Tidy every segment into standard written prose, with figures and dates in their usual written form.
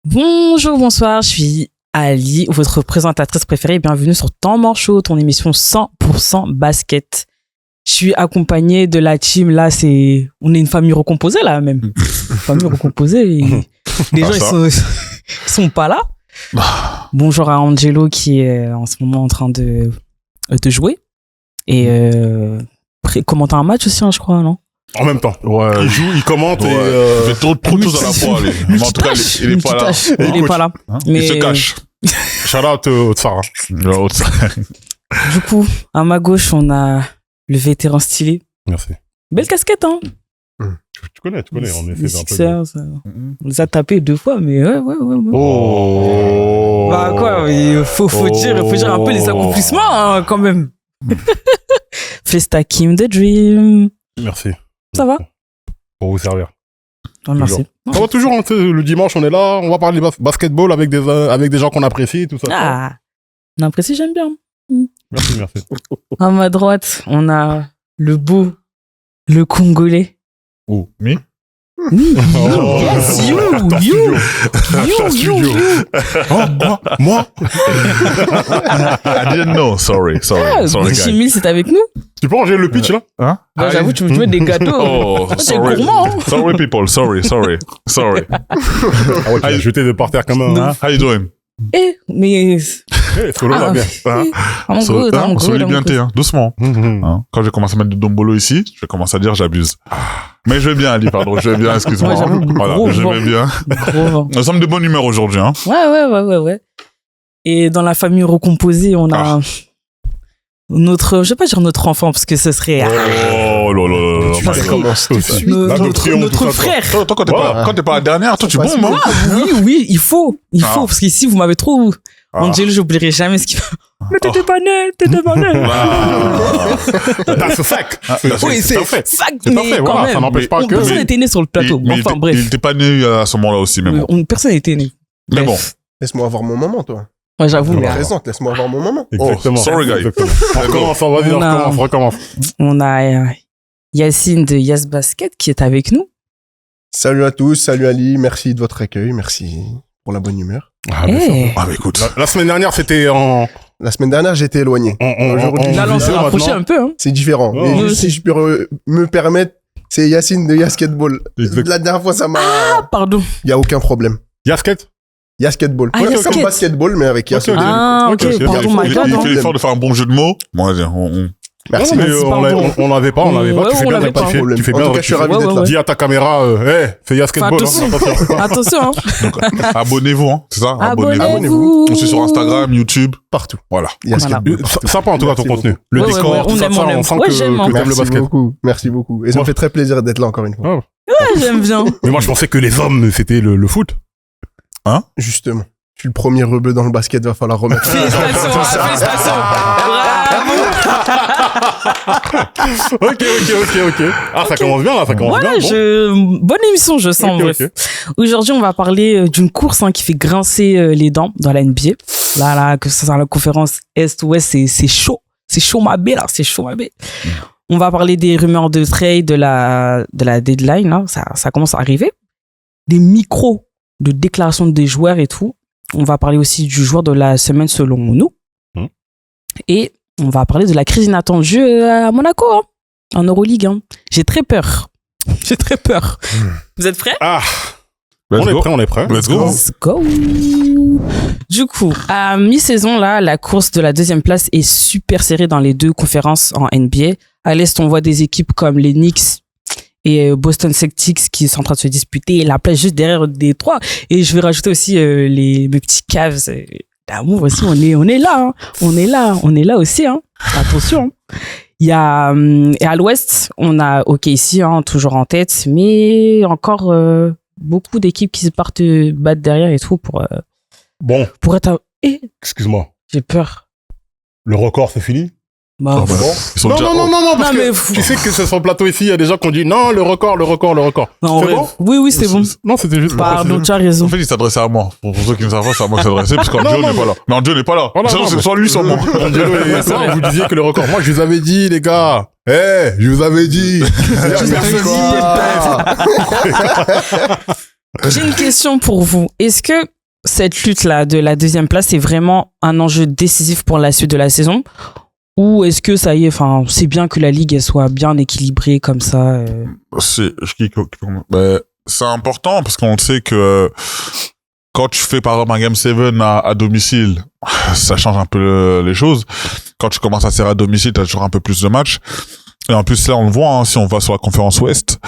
Bonjour, bonsoir, je suis Ali, votre présentatrice préférée. Bienvenue sur Temps Mort Show, ton émission 100% basket. Je suis accompagnée de la team. Là, on est une famille recomposée, là, même. Une famille recomposée. Les gens, ils sont pas là. Bonjour à Angelo qui est en ce moment en train de jouer. Et commenter un match aussi, hein, je crois, non? En même temps. Ouais. Il joue, il commente et il fait trop de choses à la fois, lui. Mais en tout cas, il est pas là. Il est pas là. Hein? Mais Il se cache. shout out au Tsara. Du coup, à ma gauche, on a le vétéran stylé. Merci. Belle casquette, hein? Tu connais, on essaie d'un peu. On les a tapés 2 fois, mais ouais. Oh. Bah quoi, il faut dire un peu les accomplissements, hein, quand même. Festa Kim the Dream. Merci. Ça va? Pour vous servir. Oh, merci. Ça va toujours, hein, le dimanche, on est là, on va parler basketball avec des gens qu'on apprécie, tout ça. Ah, on apprécie, j'aime bien. Merci. À ma droite, on a le beau, le Congolais. Oh, me? Oui, yes, you. Oh, moi. I didn't know. Sorry, Gucci guys. Mille, c'est avec nous. Tu peux ranger le pitch, là? Hein? Bah, j'avoue, tu me jouais des gâteaux. Oh, C'est sorry. gourmand, hein. Sorry, people. Sorry. Ah ouais, tu as jeté de par terre quand même. How you doing? Mais... Solo va bien. I'm good. Solidarité, hein. Doucement. Hein? Quand j'ai commencé à mettre du dombolo ici, je vais commencer à dire j'abuse. Mais je vais bien, Ali, pardon. Je vais bien, excuse-moi. Ouais, j'avoue, Voilà, gros je vent. vais bien. Gros vent. Nous sommes de bonne humeur aujourd'hui, hein. Ouais. Et dans la famille recomposée, on a notre, je vais pas dire notre enfant parce que ce serait Oh là. Tu commences tout de suite. notre frère. Toi, quand t'es pas la dernière, toi, tu bombes, hein. Oui, il faut, parce qu'ici vous m'avez trop. Angelo, j'oublierai jamais ce qu'il fait. Mais t'étais pas né. That's a fact. Oui, c'est un fait. fact, C'est un mais fait, quand voilà, même. ça n'empêche pas que. Personne n'était né sur le plateau. Mais Enfin, il bref. était pas né à ce moment-là aussi, mais bon. Personne n'était né. Mais bon. Laisse-moi avoir mon moment, toi. Ouais, j'avoue, mais Présente, laisse-moi avoir mon moment. Exactement. sorry, guys. Exactement. On recommence. on a Yacine de Yas Basket qui est avec nous. Salut à tous, salut Ali, merci de votre accueil, merci pour la bonne humeur. Ah, Mais écoute. La semaine dernière, c'était La semaine dernière, j'étais éloigné. Aujourd'hui, Là, on s'est rapproché un peu, hein. c'est différent. Oh. Et juste, si je peux me permettre, c'est Yacine de Yasketball. La dernière fois, ça m'a... Ah, pardon. Il y a aucun problème. Yasket. Yasketball. Ah, Ouais, Yasket. comme basketball, mais avec Yasket. Ah, Ok, ok, pardon, il my Il God. fait l'effort de faire un bon jeu de mots. Moi, Merci. Mais Merci, pardon. on l'avait pas. Ouais, Tu fais on bien l'avait pas. tu fais En bien. tout cas, je suis ravi d'être là. Dis à ta caméra, fais Yasketball. Attention, hein. abonnez-vous, hein. C'est ça? Abonnez-vous. On suit sur Instagram, YouTube. Partout. Voilà. Yasketball. Sympa en tout cas ton Merci contenu. Le Ouais, décor, ouais, tout on ça, aime, on sent ouais, que j'aime, hein. t'aimes le Merci basket. beaucoup. Merci beaucoup. Et ça me fait très plaisir d'être là encore une fois. Ouais, j'aime bien. Mais moi, je pensais que les hommes, c'était le foot. Justement. Je suis le premier rebeu dans le basket, va falloir remettre. Félicitations. Bravo. Ok. Ah, ça commence bien, là, ça commence bien. Ouais, bonne émission, je sens. Ok, Bref. ok. Aujourd'hui, on va parler d'une course qui fait grincer les dents dans la NBA. Là, que ce soit la conférence Est-Ouest, c'est chaud. C'est chaud, ma belle, là. C'est chaud, ma belle. On va parler des rumeurs de trade, de la deadline, là. Ça commence à arriver. Des micros de déclaration des joueurs et tout. On va parler aussi du joueur de la semaine selon nous. Et on va parler de la crise inattendue à Monaco, hein, en Euroleague. Hein. J'ai très peur. Vous êtes prêts? Ah, Let's go. on est prêt. Let's go. Let's go. Du coup, à mi-saison, là, la course de la 2e place est super serrée dans les 2 conférences en NBA. À l'Est, on voit des équipes comme les Knicks et Boston Celtics qui sont en train de se disputer la place juste derrière des 3. Et je vais rajouter aussi mes petits Cavs d'amour aussi. On est là, hein. On est là aussi, hein. Attention. Il y a et à l'Ouest, on a OKC, hein, toujours en tête, mais encore beaucoup d'équipes qui se partent battre derrière et tout pour être. Excuse-moi. J'ai peur. Le record, c'est fini? Bah, Ils sont Non, déjà- parce Non, mais que tu sais que sur le plateau ici, il y a des gens qui ont dit non, le record. non, en C'est vrai. bon? Oui, c'est bon. Non, c'était juste. Pardon, tu as raison. En fait, il s'adressait à moi. Pour ceux qui ne savent pas, c'est à moi qu'il s'adressait, parce qu'Angelo Non, n'est pas là. Mais Angelo n'est pas là. Voilà, Sinon, non, c'est mais- soit lui, soit moi. Angelo et toi, vous disiez que le record. Moi, je vous avais dit, les gars. Je vous avais dit. Je vous avais dit. J'ai une question pour vous. Est-ce que cette lutte-là de la deuxième place est vraiment un enjeu décisif pour la suite de la saison? Ou est-ce que ça y est, enfin, c'est bien que la ligue elle soit bien équilibrée comme ça? C'est important parce qu'on sait que quand tu fais par exemple un Game 7 à domicile, ça change un peu les choses. Quand tu commences à serrer à domicile, t'as toujours un peu plus de matchs. Et en plus là, on le voit, hein, si on va sur la conférence Ouest,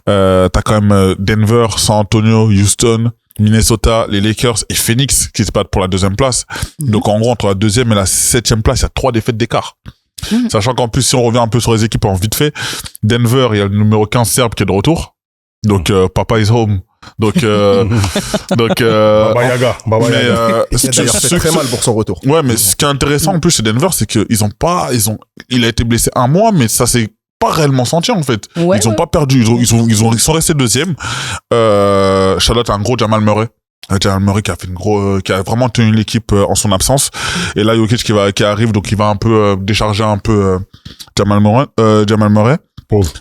t'as quand même Denver, San Antonio, Houston, Minnesota, les Lakers et Phoenix qui se battent pour la deuxième place. Donc en gros, entre la deuxième et la 7e place, il y a 3 défaites d'écart. Sachant qu'en plus, si on revient un peu sur les équipes en vite fait, Denver, il y a le numéro 15 serbe qui est de retour. Donc Papa is home. Donc Baba Yaga. Il a d'ailleurs fait très mal pour son retour. Ouais, mais ce qui est intéressant en plus chez Denver, c'est que il a été blessé un mois, mais ça s'est pas réellement senti en fait. Ouais, Ils ont pas perdu, ils sont restés deuxième. Charlotte a un gros Jamal Murray. Jamal Murray qui a fait qui a vraiment tenu l'équipe en son absence. Et là, Jokic qui arrive, donc il va un peu décharger un peu Jamal Murray. Pause.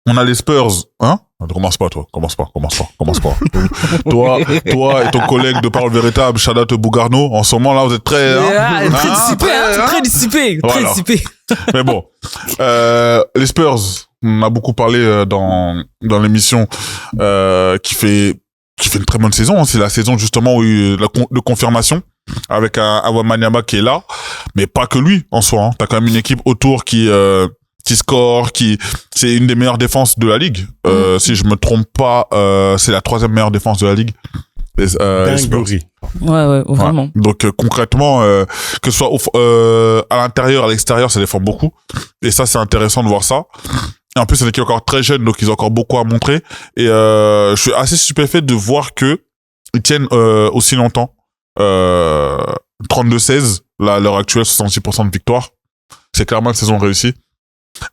On a les Spurs, hein? Commence pas. Toi et ton collègue de parole véritable, Shadat Bougarno, en ce moment là, vous êtes très, très dissipé. Mais bon, les Spurs, on a beaucoup parlé dans l'émission, qui fait une très bonne saison. Hein. C'est la saison justement où il y a de confirmation avec un Wembanyama qui est là, mais pas que lui en soi. Hein. T'as quand même une équipe autour qui score, c'est une des meilleures défenses de la ligue. Si je me trompe pas, c'est la 3e meilleure défense de la ligue. Les Spurs. Ouais, vraiment. Ouais. Donc concrètement, que ce soit à l'intérieur, à l'extérieur, ça défend beaucoup. Et ça, c'est intéressant de voir ça. Et en plus, c'est une équipe encore très jeune, donc ils ont encore beaucoup à montrer. Et je suis assez stupéfait de voir que ils tiennent aussi longtemps. 32-16, là, à l'heure actuelle, 66% de victoire. C'est clairement une saison réussie.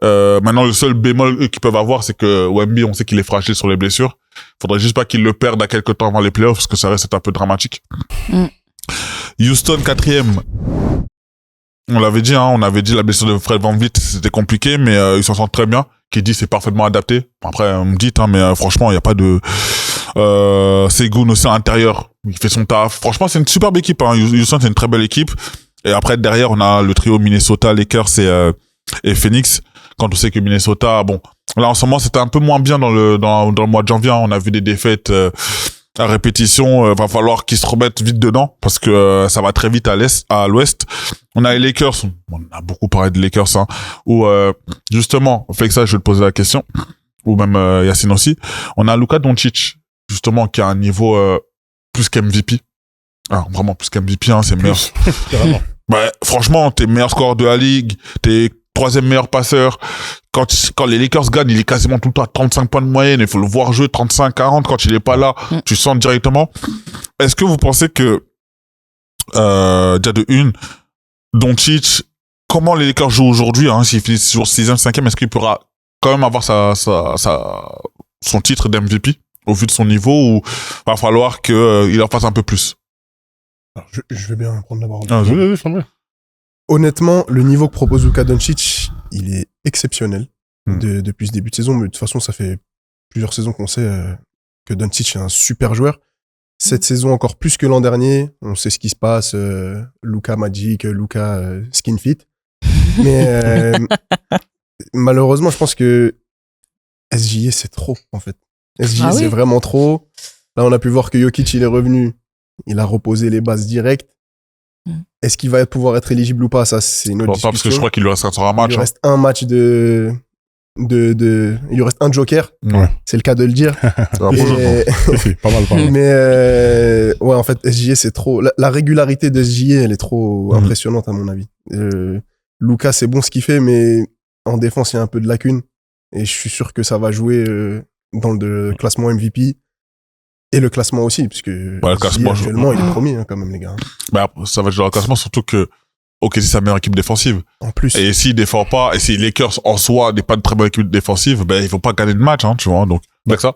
Maintenant, le seul bémol qu'ils peuvent avoir, c'est que Wemby, on sait qu'il est fragile sur les blessures. Faudrait juste pas qu'il le perde à quelques temps avant les playoffs, parce que ça reste un peu dramatique. Houston, 4e. On l'avait dit, on avait dit la blessure de Fred VanVleet, c'était compliqué, mais ils s'en sortent très bien. Qui dit c'est parfaitement adapté. Après, on me dit, mais franchement, il y a pas de Segun aussi à l'intérieur. Il fait son taf. Franchement, c'est une superbe équipe. Hein. Houston, c'est une très belle équipe. Et après, derrière, on a le trio Minnesota, Lakers et Phoenix. Quand on sait que Minnesota, bon, là en ce moment, c'était un peu moins bien dans le mois de janvier. Hein. On a vu des défaites à répétition. Va falloir qu'ils se remettent vite dedans parce que ça va très vite à l'ouest. On a les Lakers. On a beaucoup parlé de Lakers, hein, où justement, fait que ça, je vais te poser la question, ou même Yacine aussi. On a Luka Doncic, justement, qui a un niveau plus qu'MVP. Ah, vraiment plus qu'MVP, hein, c'est meilleur. Bah, franchement, t'es meilleur scoreur de la ligue, t'es 3e meilleur passeur. Quand les Lakers gagnent, il est quasiment tout le temps à 35 points de moyenne. Il faut le voir jouer 35-40. Quand il est pas là, tu sens directement. Est-ce que vous pensez que, déjà de une, Doncic, comment les Lakers jouent aujourd'hui, hein, s'il finit sur 6e, 5e, est-ce qu'il pourra quand même avoir son titre d'MVP au vu de son niveau, ou va falloir qu'il en fasse un peu plus? Alors, je vais bien prendre la parole. Oui. Honnêtement, le niveau que propose Luka Doncic, il est exceptionnel depuis ce début de saison. Mais de toute façon, ça fait plusieurs saisons qu'on sait que Doncic est un super joueur. Cette saison, encore plus que l'an dernier, on sait ce qui se passe. Luka Magic, Luka Skin Fit. Mais malheureusement, je pense que SGA, c'est trop, en fait. SGA, c'est vraiment trop. Là, on a pu voir que Jokic, il est revenu. Il a reposé les bases directes. Est-ce qu'il va pouvoir être éligible ou pas? Ça, c'est une autre discussion. Parce que je crois qu'il lui reste un match. Il lui reste un match il lui reste un joker. Ouais. C'est le cas de le dire. C'est pas mal. Mais ouais, en fait, SGA, c'est trop. La régularité de SGA, elle est trop impressionnante à mon avis. Luka, c'est bon ce qu'il fait, mais en défense, il y a un peu de lacune. Et je suis sûr que ça va jouer dans le classement MVP. Et le classement aussi, puisque le classement, actuellement, il est premier, hein, quand même, les gars. Bah, ça va être dans le classement, surtout que OKC, c'est la meilleure équipe défensive. En plus. Et s'il défend pas, et si les Lakers en soi n'est pas une très bonne équipe défensive, ben, il faut pas gagner de match, hein, tu vois. Donc, avec ça.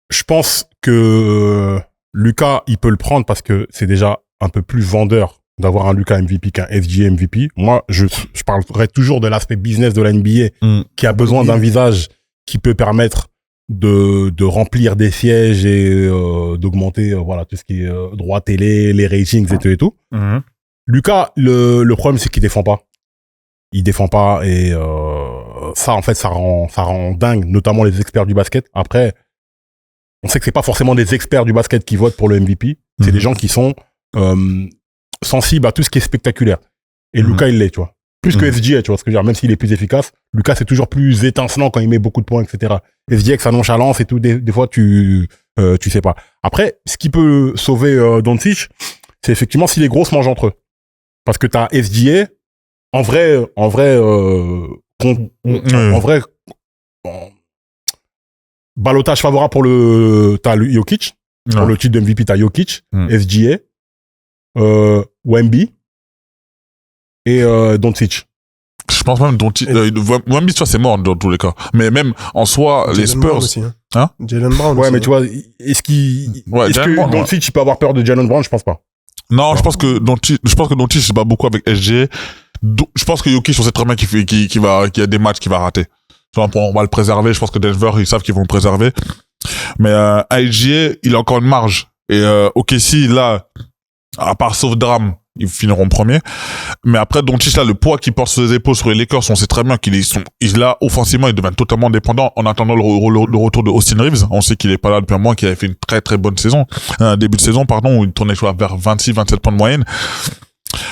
Je pense que Luka, il peut le prendre parce que c'est déjà un peu plus vendeur d'avoir un Luka MVP qu'un SGA MVP. Moi, je parlerai toujours de l'aspect business de la NBA qui a besoin d'un visage qui peut permettre de remplir des sièges et d'augmenter voilà tout ce qui est droit télé, les ratings et tout. Lucas, le problème c'est qu'il défend pas. Il défend pas et ça en fait ça rend dingue, notamment les experts du basket. Après, on sait que c'est pas forcément des experts du basket qui votent pour le MVP, c'est des gens qui sont sensibles à tout ce qui est spectaculaire. Et Lucas il l'est, tu vois. Plus que SGA, tu vois ce que je veux dire, même s'il est plus efficace, Lucas c'est toujours plus étincelant quand il met beaucoup de points, etc. SGA avec sa nonchalance et tout, des fois tu sais pas. Après, ce qui peut sauver Doncic, c'est effectivement si les gros se mangent entre eux. Parce que t'as SGA, en vrai, ballottage favorable pour t'as le Jokic, pour le titre de MVP, t'as Jokic, SGA, Wemby, et Doncic. Je pense même Doncic, Wemby, tu vois, c'est mort dans tous les cas. Mais même en soi, Jaylen les Spurs. Brown aussi, hein. Jaylen Brown Ouais, aussi, mais hein. tu vois, est-ce que Brown, Doncic il peut avoir peur de Jaylen Brown? Je pense pas. Non, je pense que Doncic c'est pas beaucoup avec SG. Je pense que Jokic, on sait très bien qu'il y a des matchs qu'il va rater. On va le préserver. Je pense que Denver, ils savent qu'ils vont le préserver. Mais SGA, il a encore une marge. Et OKC, là, à part sauf drame, ils finiront premier. Mais après, Doncic, là, le poids qu'il porte sur les épaules sur les Lakers, on sait très bien là, offensivement, ils deviennent totalement dépendants en attendant le retour de Austin Reeves. On sait qu'il est pas là depuis un mois, qu'il avait fait une très très bonne saison. Début de saison, pardon, où il tournait vers 26-27 points de moyenne.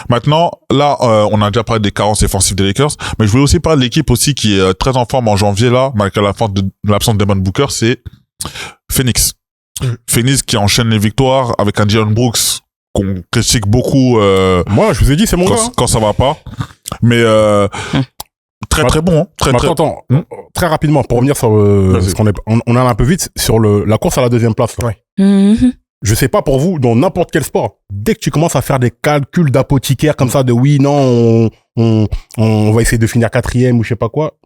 Maintenant, là, on a déjà parlé des carences offensives des Lakers, mais je voulais aussi parler de l'équipe aussi qui est très en forme en janvier, là, malgré l'absence de Devin Booker, c'est Phoenix. Phoenix qui enchaîne les victoires avec un Dillon Brooks qu'on critique beaucoup Moi, je vous ai dit, c'est mon gars. quand ça va pas. Mais très très bon, hein. Attends, très rapidement pour revenir sur parce qu'on on a un peu vite sur la course à la deuxième place. Ouais. Je sais pas pour vous, dans n'importe quel sport, dès que tu commences à faire des calculs d'apothicaire comme ça, de oui, non, on va essayer de finir 4e ou je sais pas quoi,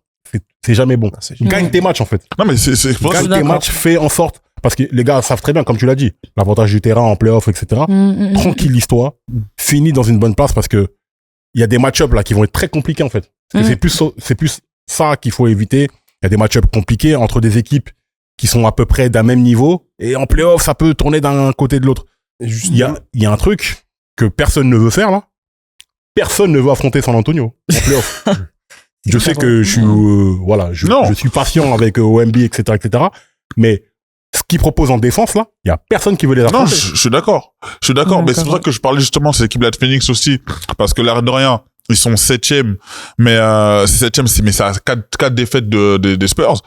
c'est jamais bon. Gagne tes matchs en fait. Non mais c'est gagne tes matchs, fais en sorte, parce que les gars savent très bien, comme tu l'as dit, l'avantage du terrain en playoff, etc. Tranquillise-toi, finis dans une bonne place parce que il y a des match-ups là qui vont être très compliqués en fait. Parce que c'est plus ça qu'il faut éviter. Il y a des match-ups compliqués entre des équipes qui sont à peu près d'un même niveau, et en playoff, ça peut tourner d'un côté de l'autre. Il y a un truc que personne ne veut faire, là. Personne ne veut affronter San Antonio en playoff. Je sais que je suis, je suis patient avec OMB, etc., mais ce qu'ils proposent en défense, là, il y a personne qui veut les affronter. Non, je suis d'accord. Mais c'est pour ça que je parlais justement de cette équipe-là de Phoenix aussi, parce que l'air de rien, ils sont 7e, mais c'est 7e, mais ça a 4 défaites des Spurs.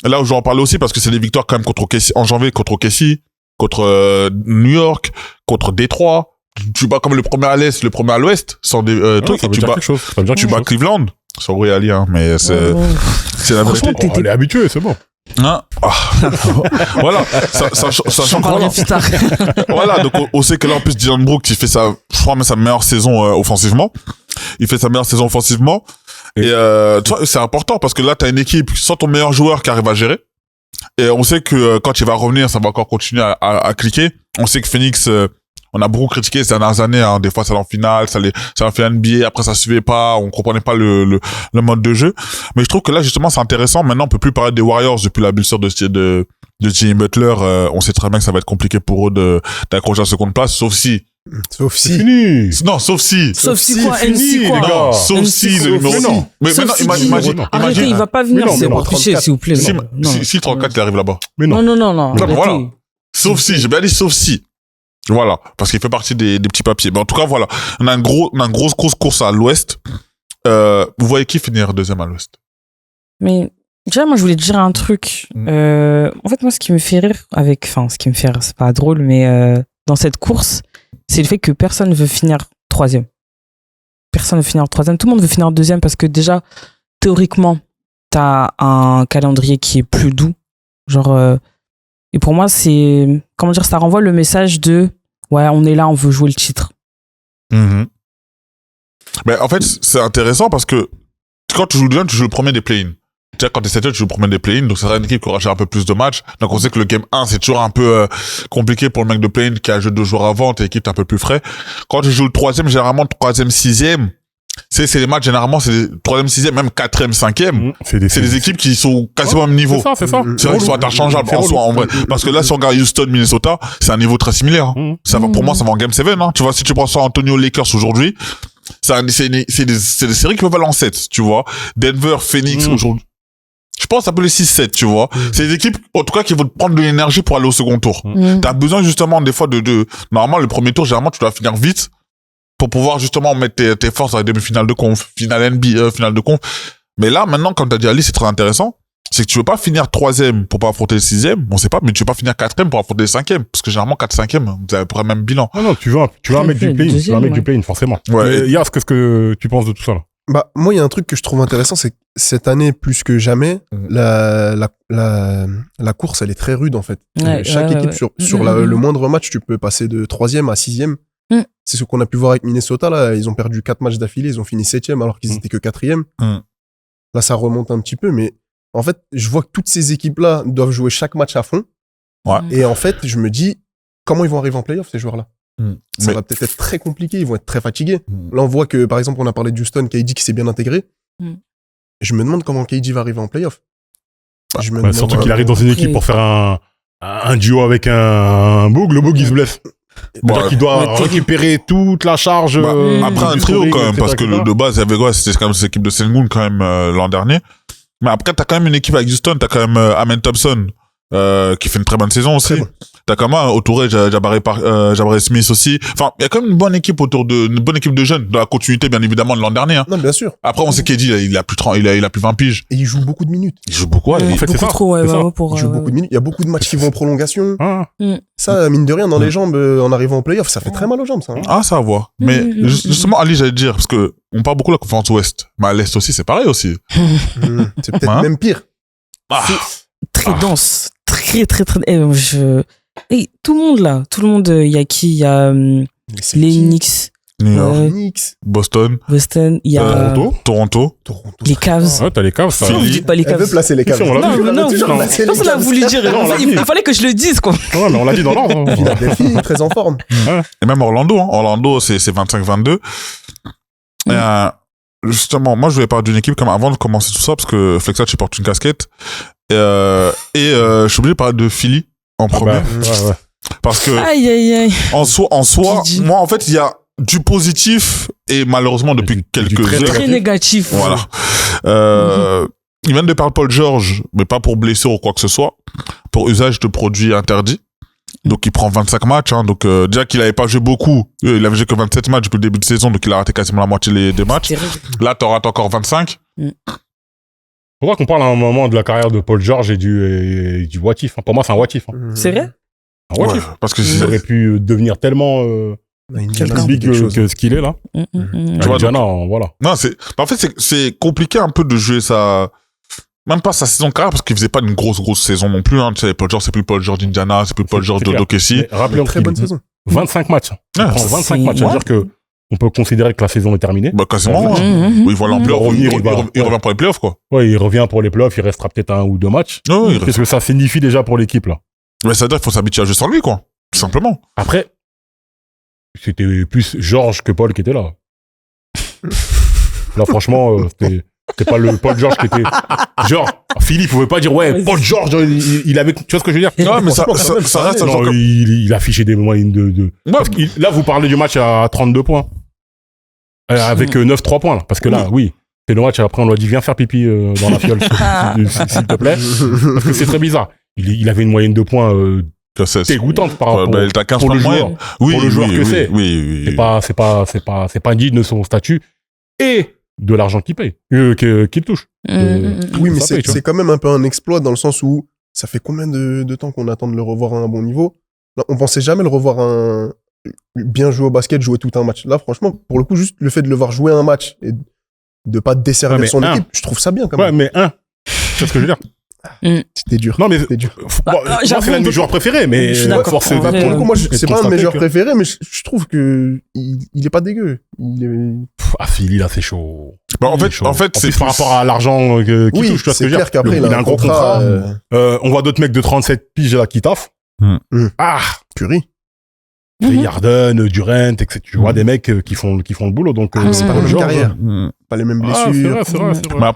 Là où je vais en parler aussi parce que c'est des victoires quand même contre OKC, en janvier contre OKC, contre New York, contre Détroit. Tu bats comme le premier à l'est, le premier à l'ouest, sans des trucs. Et tu bats Cleveland. Sorry Ali, hein, mais c'est la vérité. On est habitué, c'est bon. Hein? Voilà. Sachant que voilà, donc on sait que là en plus Dillon Brooks il fait je crois même sa meilleure saison offensivement. Il fait sa meilleure saison offensivement. Et tu vois, c'est important parce que là t'as une équipe sans ton meilleur joueur qui arrive à gérer. Et on sait que quand il va revenir, ça va encore continuer à cliquer. On sait que Phoenix, on a beaucoup critiqué ces dernières années, hein. Des fois ça allait en finale, ça a fait NBA, après ça suivait pas, on comprenait pas le mode de jeu. Mais je trouve que là justement c'est intéressant. Maintenant on peut plus parler des Warriors depuis la blessure de Jimmy Butler. On sait très bien que ça va être compliqué pour eux d'accrocher la seconde place, sauf si. Fini. Non, sauf si quoi, NC quoi. Non, sauf si le numéro. Non. Mais maintenant, imagine. Arrêtez, il va pas venir, c'est pas tricher, s'il vous plaît. Si 34 il arrive là-bas. Mais non. Non. Voilà. Sauf si, j'ai bien dit sauf si. Voilà. Parce qu'il fait partie des petits papiers. Mais en tout cas, voilà. On a une grosse course à l'ouest. Vous voyez qui finir deuxième à l'ouest? Mais, déjà, moi, je voulais te dire un truc. En fait, moi, ce qui me fait rire c'est pas drôle, mais dans cette course, c'est le fait que personne veut finir 3e. Personne veut finir 3e. Tout le monde veut finir 2e parce que déjà, théoriquement, t'as un calendrier qui est plus doux. Et pour moi, c'est, ça renvoie le message de, ouais, on est là, on veut jouer le titre. Mais en fait, c'est intéressant parce que quand tu joues tu joues le premier des play-in. Tu sais, quand t'es 7e, tu joues le premier des play-in, donc ça sera une équipe qui aura un peu plus de matchs. Donc on sait que le game 1, c'est toujours un peu compliqué pour le mec de play-in qui a joué 2 jours avant, t'es équipe un peu plus frais. Quand tu joues le 3e, généralement le 3e, 6e, c'est les matchs, généralement, c'est les 3e, 6e, même 4e, 5e. C'est des équipes qui sont quasiment au même niveau. C'est ça. C'est vrai qu'ils sont interchangeables en soi, en vrai. Parce que là, si on regarde Houston, Minnesota, c'est un niveau très similaire. Ça va, pour moi, ça va en Game 7, hein. Tu vois, si tu prends San Antonio Lakers aujourd'hui, c'est des séries qui peuvent aller en 7, tu vois. Denver, Phoenix, aujourd'hui. Je pense que ça peut les 6-7, tu vois. C'est des équipes, en tout cas, qui vont te prendre de l'énergie pour aller au second tour. T'as besoin, justement, des fois, normalement, le premier tour, généralement, tu dois finir vite pour pouvoir, justement, mettre tes forces dans les demi-finales de conf, finale NBA, finale de conf. Mais là, maintenant, quand t'as dit Ali, c'est très intéressant. C'est que tu veux pas finir 3e pour pas affronter le 6e, on sait pas, mais tu veux pas finir 4e pour affronter le 5e. Parce que généralement, 4, 5e, vous avez pour le même bilan. Non, tu veux un mec du play-in. Tu veux un mec du play-in, forcément. Ouais. Yas, qu'est-ce que tu penses de tout ça, là? Bah, moi, il y a un truc que je trouve intéressant, c'est que cette année, plus que jamais, la course, elle est très rude, en fait. Chaque équipe, sur le moindre match, tu peux passer de 3e à 6e. C'est ce qu'on a pu voir avec Minnesota, là. Ils ont perdu 4 matchs d'affilée, ils ont fini 7e alors qu'ils étaient que 4e. Là, ça remonte un petit peu, mais en fait, je vois que toutes ces équipes-là doivent jouer chaque match à fond. Ouais. Et en fait, je me dis, comment ils vont arriver en playoff, ces joueurs-là? Ça va peut-être être très compliqué, ils vont être très fatigués. Là, on voit que, par exemple, on a parlé de Houston, KD qui s'est bien intégré. Je me demande comment KD va arriver en playoff. Surtout qu'il arrive dans une équipe pour faire un duo avec un Boog. Le Boog, il se blesse. C'est-à-dire qu'il doit récupérer toute la charge. Après un trio quand même, parce que de base, il y avait quoi? C'était quand même cette équipe de Sengun quand même l'an dernier. Mais après, t'as quand même une équipe avec Houston, t'as quand même Amen Thompson qui fait une très bonne saison aussi. T'as quand même autour Jabari Smith aussi. Enfin, il y a quand même une bonne équipe une bonne équipe de jeunes, de la continuité bien évidemment de l'an dernier. Hein. Non, bien sûr. Après, on sait qu'Eddie, il a plus 20 piges. Et il joue beaucoup de minutes. Il joue beaucoup. En fait, c'est ça. Il joue beaucoup de minutes. Il y a beaucoup de matchs qui vont en prolongation. Ça, mine de rien, dans les jambes, en arrivant en playoff, ça fait très mal aux jambes, ça. Hein. Ah, ça va voir. Mais justement, Ali, j'allais te dire, parce que on parle beaucoup de la conférence Ouest, mais à l'Est aussi, c'est pareil aussi. C'est peut-être même pire. Très dense. Très. Et tout le monde, il y a qui? Il y a les Knicks. New York. Boston. Il y a Toronto. Les Cavs. Ouais, t'as les Cavs. Ça. Non, vous dites pas les Cavs. Elle veut placer les Cavs. Non, personne n'a voulu dire. Il fallait que je le dise, quoi. Ouais, mais on l'a dit dans l'ordre. Philadelphie, très en forme. Et même Orlando. Orlando, c'est 25-22. Justement, moi, je voulais parler d'une équipe comme avant de commencer tout ça, parce que Flexa, tu portes une casquette. Je suis obligé de parler de Philly en premier. Ouais. Parce que, aïe. en soi, moi, en fait, il y a du positif et malheureusement depuis quelques heures. Très négatif. Voilà. Ils viennent de perdre Paul George, mais pas pour blessure ou quoi que ce soit, pour usage de produits interdits. Donc, il prend 25 matchs, hein. Donc, déjà qu'il avait pas joué beaucoup. Il avait joué que 27 matchs depuis le début de saison, donc il a raté quasiment la moitié des matchs. Là, t'en rates encore 25. Faudra qu'on parle à un moment de la carrière de Paul George et du what if. Pour moi, c'est un what if. C'est vrai? Un what if. Parce que il aurait pu devenir tellement big que ce qu'il est là. Tu vois, Indiana, voilà. Non, en fait, c'est compliqué un peu de jouer sa, même pas sa saison de carrière, parce qu'il faisait pas une grosse saison non plus, hein. Tu sais, Paul George, c'est plus Paul George d'Indiana, c'est plus Paul George d'Okessi. Rappelons très bonne saison. 25 matchs. Il prend 25 matchs. C'est-à-dire que on peut considérer que la saison est terminée. Bah, quasiment. Il voit l'ampleur. Il revient pour les playoffs, quoi. Ouais, il revient pour les playoffs. Il restera peut-être 1 ou 2 matchs. Qu'est-ce que ça signifie déjà pour l'équipe, là? Mais ça veut dire qu'il faut s'habituer à jouer sans lui, quoi. Tout simplement. Après, c'était plus George que Paul qui était là. Là, franchement, c'était pas le Paul George qui était. Genre, Philippe pouvait pas dire, ouais, Paul George, il avait. Tu vois ce que je veux dire? Ouais, mais ça reste un non, joueur. Il affichait des moyennes de. Parce là, vous parlez du match à 32 points. Avec 9-3 points, là. Parce que là, oui. C'est le match, après, on lui a dit, viens faire pipi dans la fiole, s'il te plaît. Parce que c'est très bizarre. Il avait une moyenne de points dégoûtante par rapport pour le joueur. Oui, pour le joueur que c'est. Oui. C'est pas digne de son statut et de l'argent qu'il paye, qu'il touche. Oui, mais c'est quand même un peu un exploit dans le sens où ça fait combien de temps qu'on attend de le revoir à un bon niveau? Là, on pensait jamais le revoir bien jouer au basket, jouer tout un match. Là, franchement, pour le coup, juste le fait de le voir jouer un match et de pas desservir son équipe, je trouve ça bien quand même. Ouais, mais c'est ce que je veux dire. C'était dur. Non, mais c'était dur. Moi, c'est l'un de mes joueurs préférés, mais je suis d'accord. forcément. Pour le coup, moi, c'est pas un de mes joueurs préférés, mais je trouve que il est pas dégueu. Philly, là, c'est chaud. Bah, en fait, c'est par rapport à l'argent qu'il touche, tu vois ce que je veux dire. C'est clair qu'après, il a un gros contrat. On voit d'autres mecs de 37 piges là qui taffent. Curry. Harden, Durant, etc. Tu vois des mecs qui font le boulot. Donc, c'est pas la même carrière. Pas les mêmes blessures. C'est vrai. Mais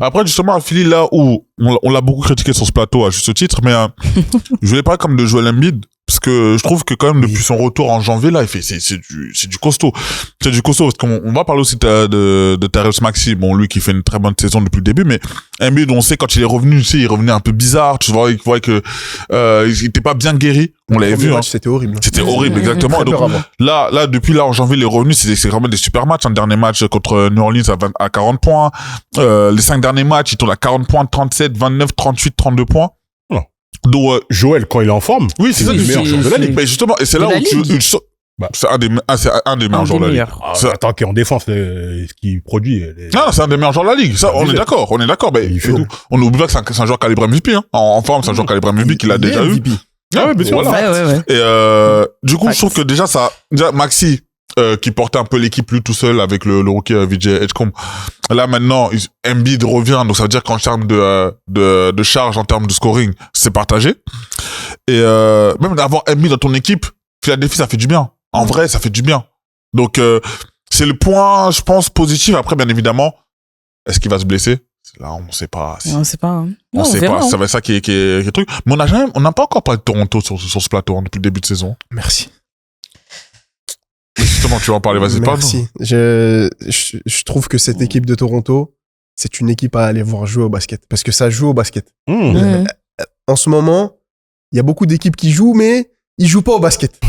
après, justement, à Philly, là où on l'a beaucoup critiqué sur ce plateau à juste titre, mais je voulais parler comme de Joel Embiid, parce que je trouve que quand même depuis son retour en janvier là, c'est du costaud. C'est du costaud parce qu'on va parler aussi de Tyrese Maxey, bon lui qui fait une très bonne saison depuis le début, mais Embiid on sait quand il est revenu, il revenait un peu bizarre, tu vois, il voyait que il était pas bien guéri. On l'avait vu, c'était horrible. C'était horrible, exactement. Donc, là, depuis là, en janvier, les revenus, c'est vraiment des super matchs. Un dernier match contre New Orleans à 40 points. Les 5 derniers matchs, ils tournent à 40 points, 37, 29, 38, 32 points. Donc, Joël, quand il est en forme, oui, c'est le meilleur joueur de la ligue. Mais justement, et c'est là où c'est un des meilleurs joueurs de la ligue. Attends, qui est en défense, ce qu'il produit. Non, c'est un des meilleurs joueurs de la ligue. Ça, on est d'accord. Mais il fait tout. On n'oublie pas que c'est un joueur calibre MVP, hein. En forme, c'est un joueur calibre MVP qu'il a déjà eu. Ah ouais, bien sûr. Ouais. Et du coup, je trouve que déjà Maxi, qui portait un peu l'équipe lui tout seul avec le rookie VJ Edgecombe. Là maintenant, Embiid revient, donc ça veut dire qu'en termes de charge, en termes de scoring, c'est partagé. Et même d'avoir Embiid dans ton équipe, Philadelphie, ça fait du bien. En vrai, ça fait du bien. Donc c'est le point, je pense, positif. Après, bien évidemment, est-ce qu'il va se blesser? Là, on sait pas. On sait pas. Hein. On sait pas. Ça va être ça qui est truc. Mais on n'a pas encore parlé de Toronto sur ce plateau depuis le début de saison. Merci. Justement, tu vas en parler, vas-y, parle. Merci. Je trouve que cette équipe de Toronto, c'est une équipe à aller voir jouer au basket. Parce que ça joue au basket. En ce moment, il y a beaucoup d'équipes qui jouent, mais ils jouent pas au basket.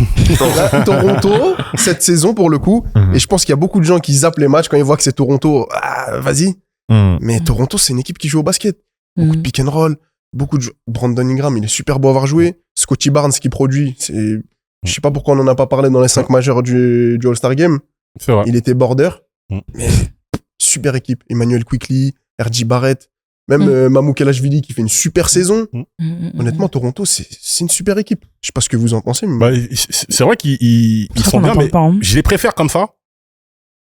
Là, Toronto, cette saison, pour le coup, et je pense qu'il y a beaucoup de gens qui zappent les matchs quand ils voient que c'est Toronto. Ah, vas-y. Mais Toronto, c'est une équipe qui joue au basket. Beaucoup de pick and roll, beaucoup de Brandon Ingram, il est super beau à avoir joué. Scottie Barnes qui produit, je sais pas pourquoi on en a pas parlé dans les 5 majeurs du All-Star Game. C'est vrai. Il était border. Mais super équipe. Emmanuel Quickley, R.J. Barrett, même Mamou Kelashvili qui fait une super saison. Honnêtement, Toronto, c'est une super équipe. Je sais pas ce que vous en pensez. Mais... c'est vrai qu'ils sont bien, mais je les préfère comme ça.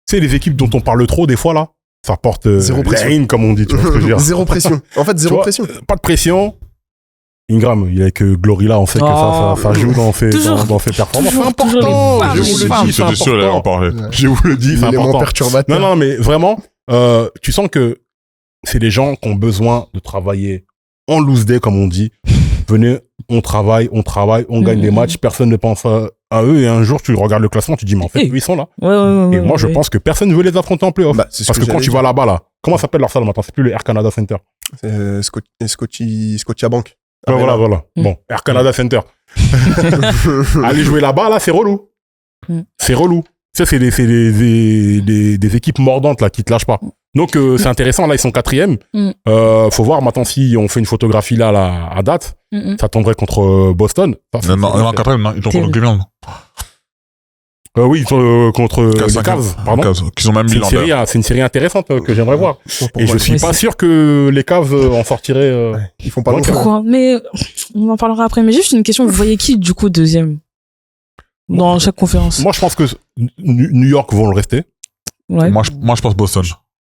Tu sais, les équipes dont on parle trop des fois là, ça porte zéro pression, la haine, comme on dit. Tu vois ce que je veux dire. Zéro pression. En fait, zéro pression. Pas de pression. Ingram, il est avec Glorilla, on sait que ça joue dans ses performances. C'est important. Je vous le dis, c'est important. Je vous le dis, c'est important. Perturbateur. Non, mais vraiment, tu sens que c'est des gens qui ont besoin de travailler en loose day, comme on dit. Venez, on travaille, on gagne des matchs, personne ne pense à eux, et un jour, tu regardes le classement, tu dis, mais en fait, eux, ils sont là. Et moi, je pense que personne ne veut les affronter en playoff. Parce que quand tu vas là-bas, là, comment s'appelle leur salle maintenant? C'est plus le Air Canada Center. C'est Scotiabank. Voilà. Bon, Air Canada Center. Aller jouer là-bas, là, c'est relou. C'est relou. Ça, c'est des équipes mordantes, là, qui te lâchent pas. Donc, c'est intéressant. Là, ils sont 4e. Faut voir maintenant si on fait une photographie là, à date. Ça tomberait contre Boston. Non, 4e, non. Ils sont contre Cleveland. Oui, contre les Cavs, pardon. Qui sont même mis c'est une série intéressante que j'aimerais voir. Et je suis pas sûr que les Cavs en sortiraient. Ils font pas longtemps. Pourquoi? Mais on en parlera après. Mais juste une question, vous voyez qui du coup deuxième dans chaque conférence? Moi, je pense que New York vont le rester. Ouais. Moi, je pense Boston.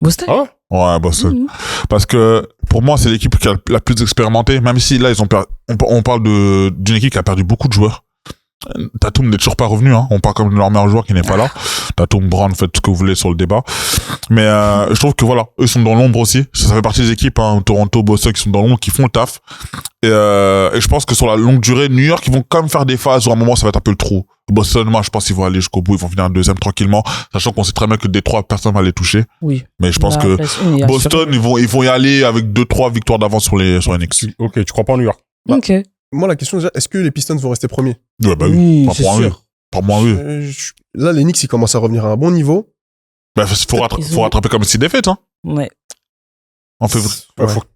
Boston? Ah ouais? Ouais, Boston. Parce que pour moi, c'est l'équipe qui a la plus expérimentée. Même si là, on parle d'une équipe qui a perdu beaucoup de joueurs. Tatum n'est toujours pas revenu, hein. On parle comme de leur meilleur joueur qui n'est pas là. Tatum, Brown, faites ce que vous voulez sur le débat. Mais je trouve que voilà, eux sont dans l'ombre aussi. Ça fait partie des équipes, hein, Toronto, Boston, qui sont dans l'ombre, qui font le taf. Et je pense que sur la longue durée, New York, ils vont quand même faire des phases où à un moment ça va être un peu le trou. Boston, moi, je pense qu'ils vont aller jusqu'au bout. Ils vont finir un deuxième tranquillement, sachant qu'on sait très bien que Détroit, personne va les toucher. Oui. Mais je pense que Boston, ils vont y aller avec 2-3 victoires d'avance sur les Knicks. Ok, tu crois pas en New York? Ok. Moi, la question, déjà, est-ce que les Pistons vont rester premiers? Ouais, bah oui. C'est sûr. Pas moi, oui. Là, les Knicks, ils commencent à revenir à un bon niveau. Bah, faut rattraper comme 6 défaites, hein. Ouais. En février.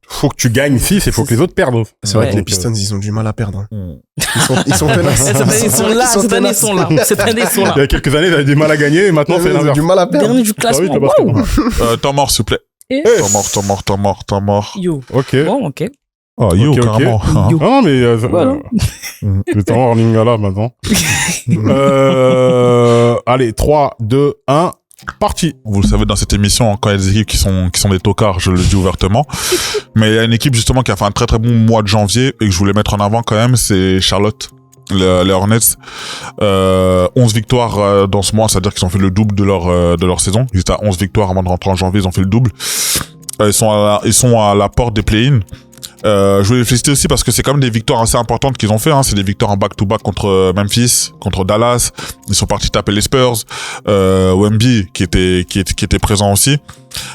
Faut que tu gagnes 6 et faut que les autres perdent. C'est vrai que les Pistons, ils ont du mal à perdre. Hein. Ils sont tenaces. Ils sont là. Cette année, ils sont là. Il y a quelques années, ils avaient du mal à gagner et maintenant, c'est l'inverse. Ils ont du mal à perdre. Dernier du classement. Temps mort, s'il vous plaît. Temps mort. Yo. Ok. Bon, ok. Oh, yo, carrément. Yo. Non, mais Voilà. le temps mort Lingala maintenant. Allez, 3, 2, 1, parti. Vous le savez, dans cette émission, quand il y a des équipes qui sont des tocards, je le dis ouvertement. Mais il y a une équipe, justement, qui a fait un très très bon mois de janvier et que je voulais mettre en avant quand même, c'est Charlotte. les Hornets. 11 victoires dans ce mois, c'est-à-dire qu'ils ont fait le double de leur saison. Ils étaient à 11 victoires avant de rentrer en janvier, ils ont fait le double. Ils sont à la porte des play-in. Je voulais les féliciter aussi parce que c'est quand même des victoires assez importantes qu'ils ont fait, hein. C'est des victoires en back-to-back contre Memphis, contre Dallas. Ils sont partis taper les Spurs. Wemby qui était présent aussi.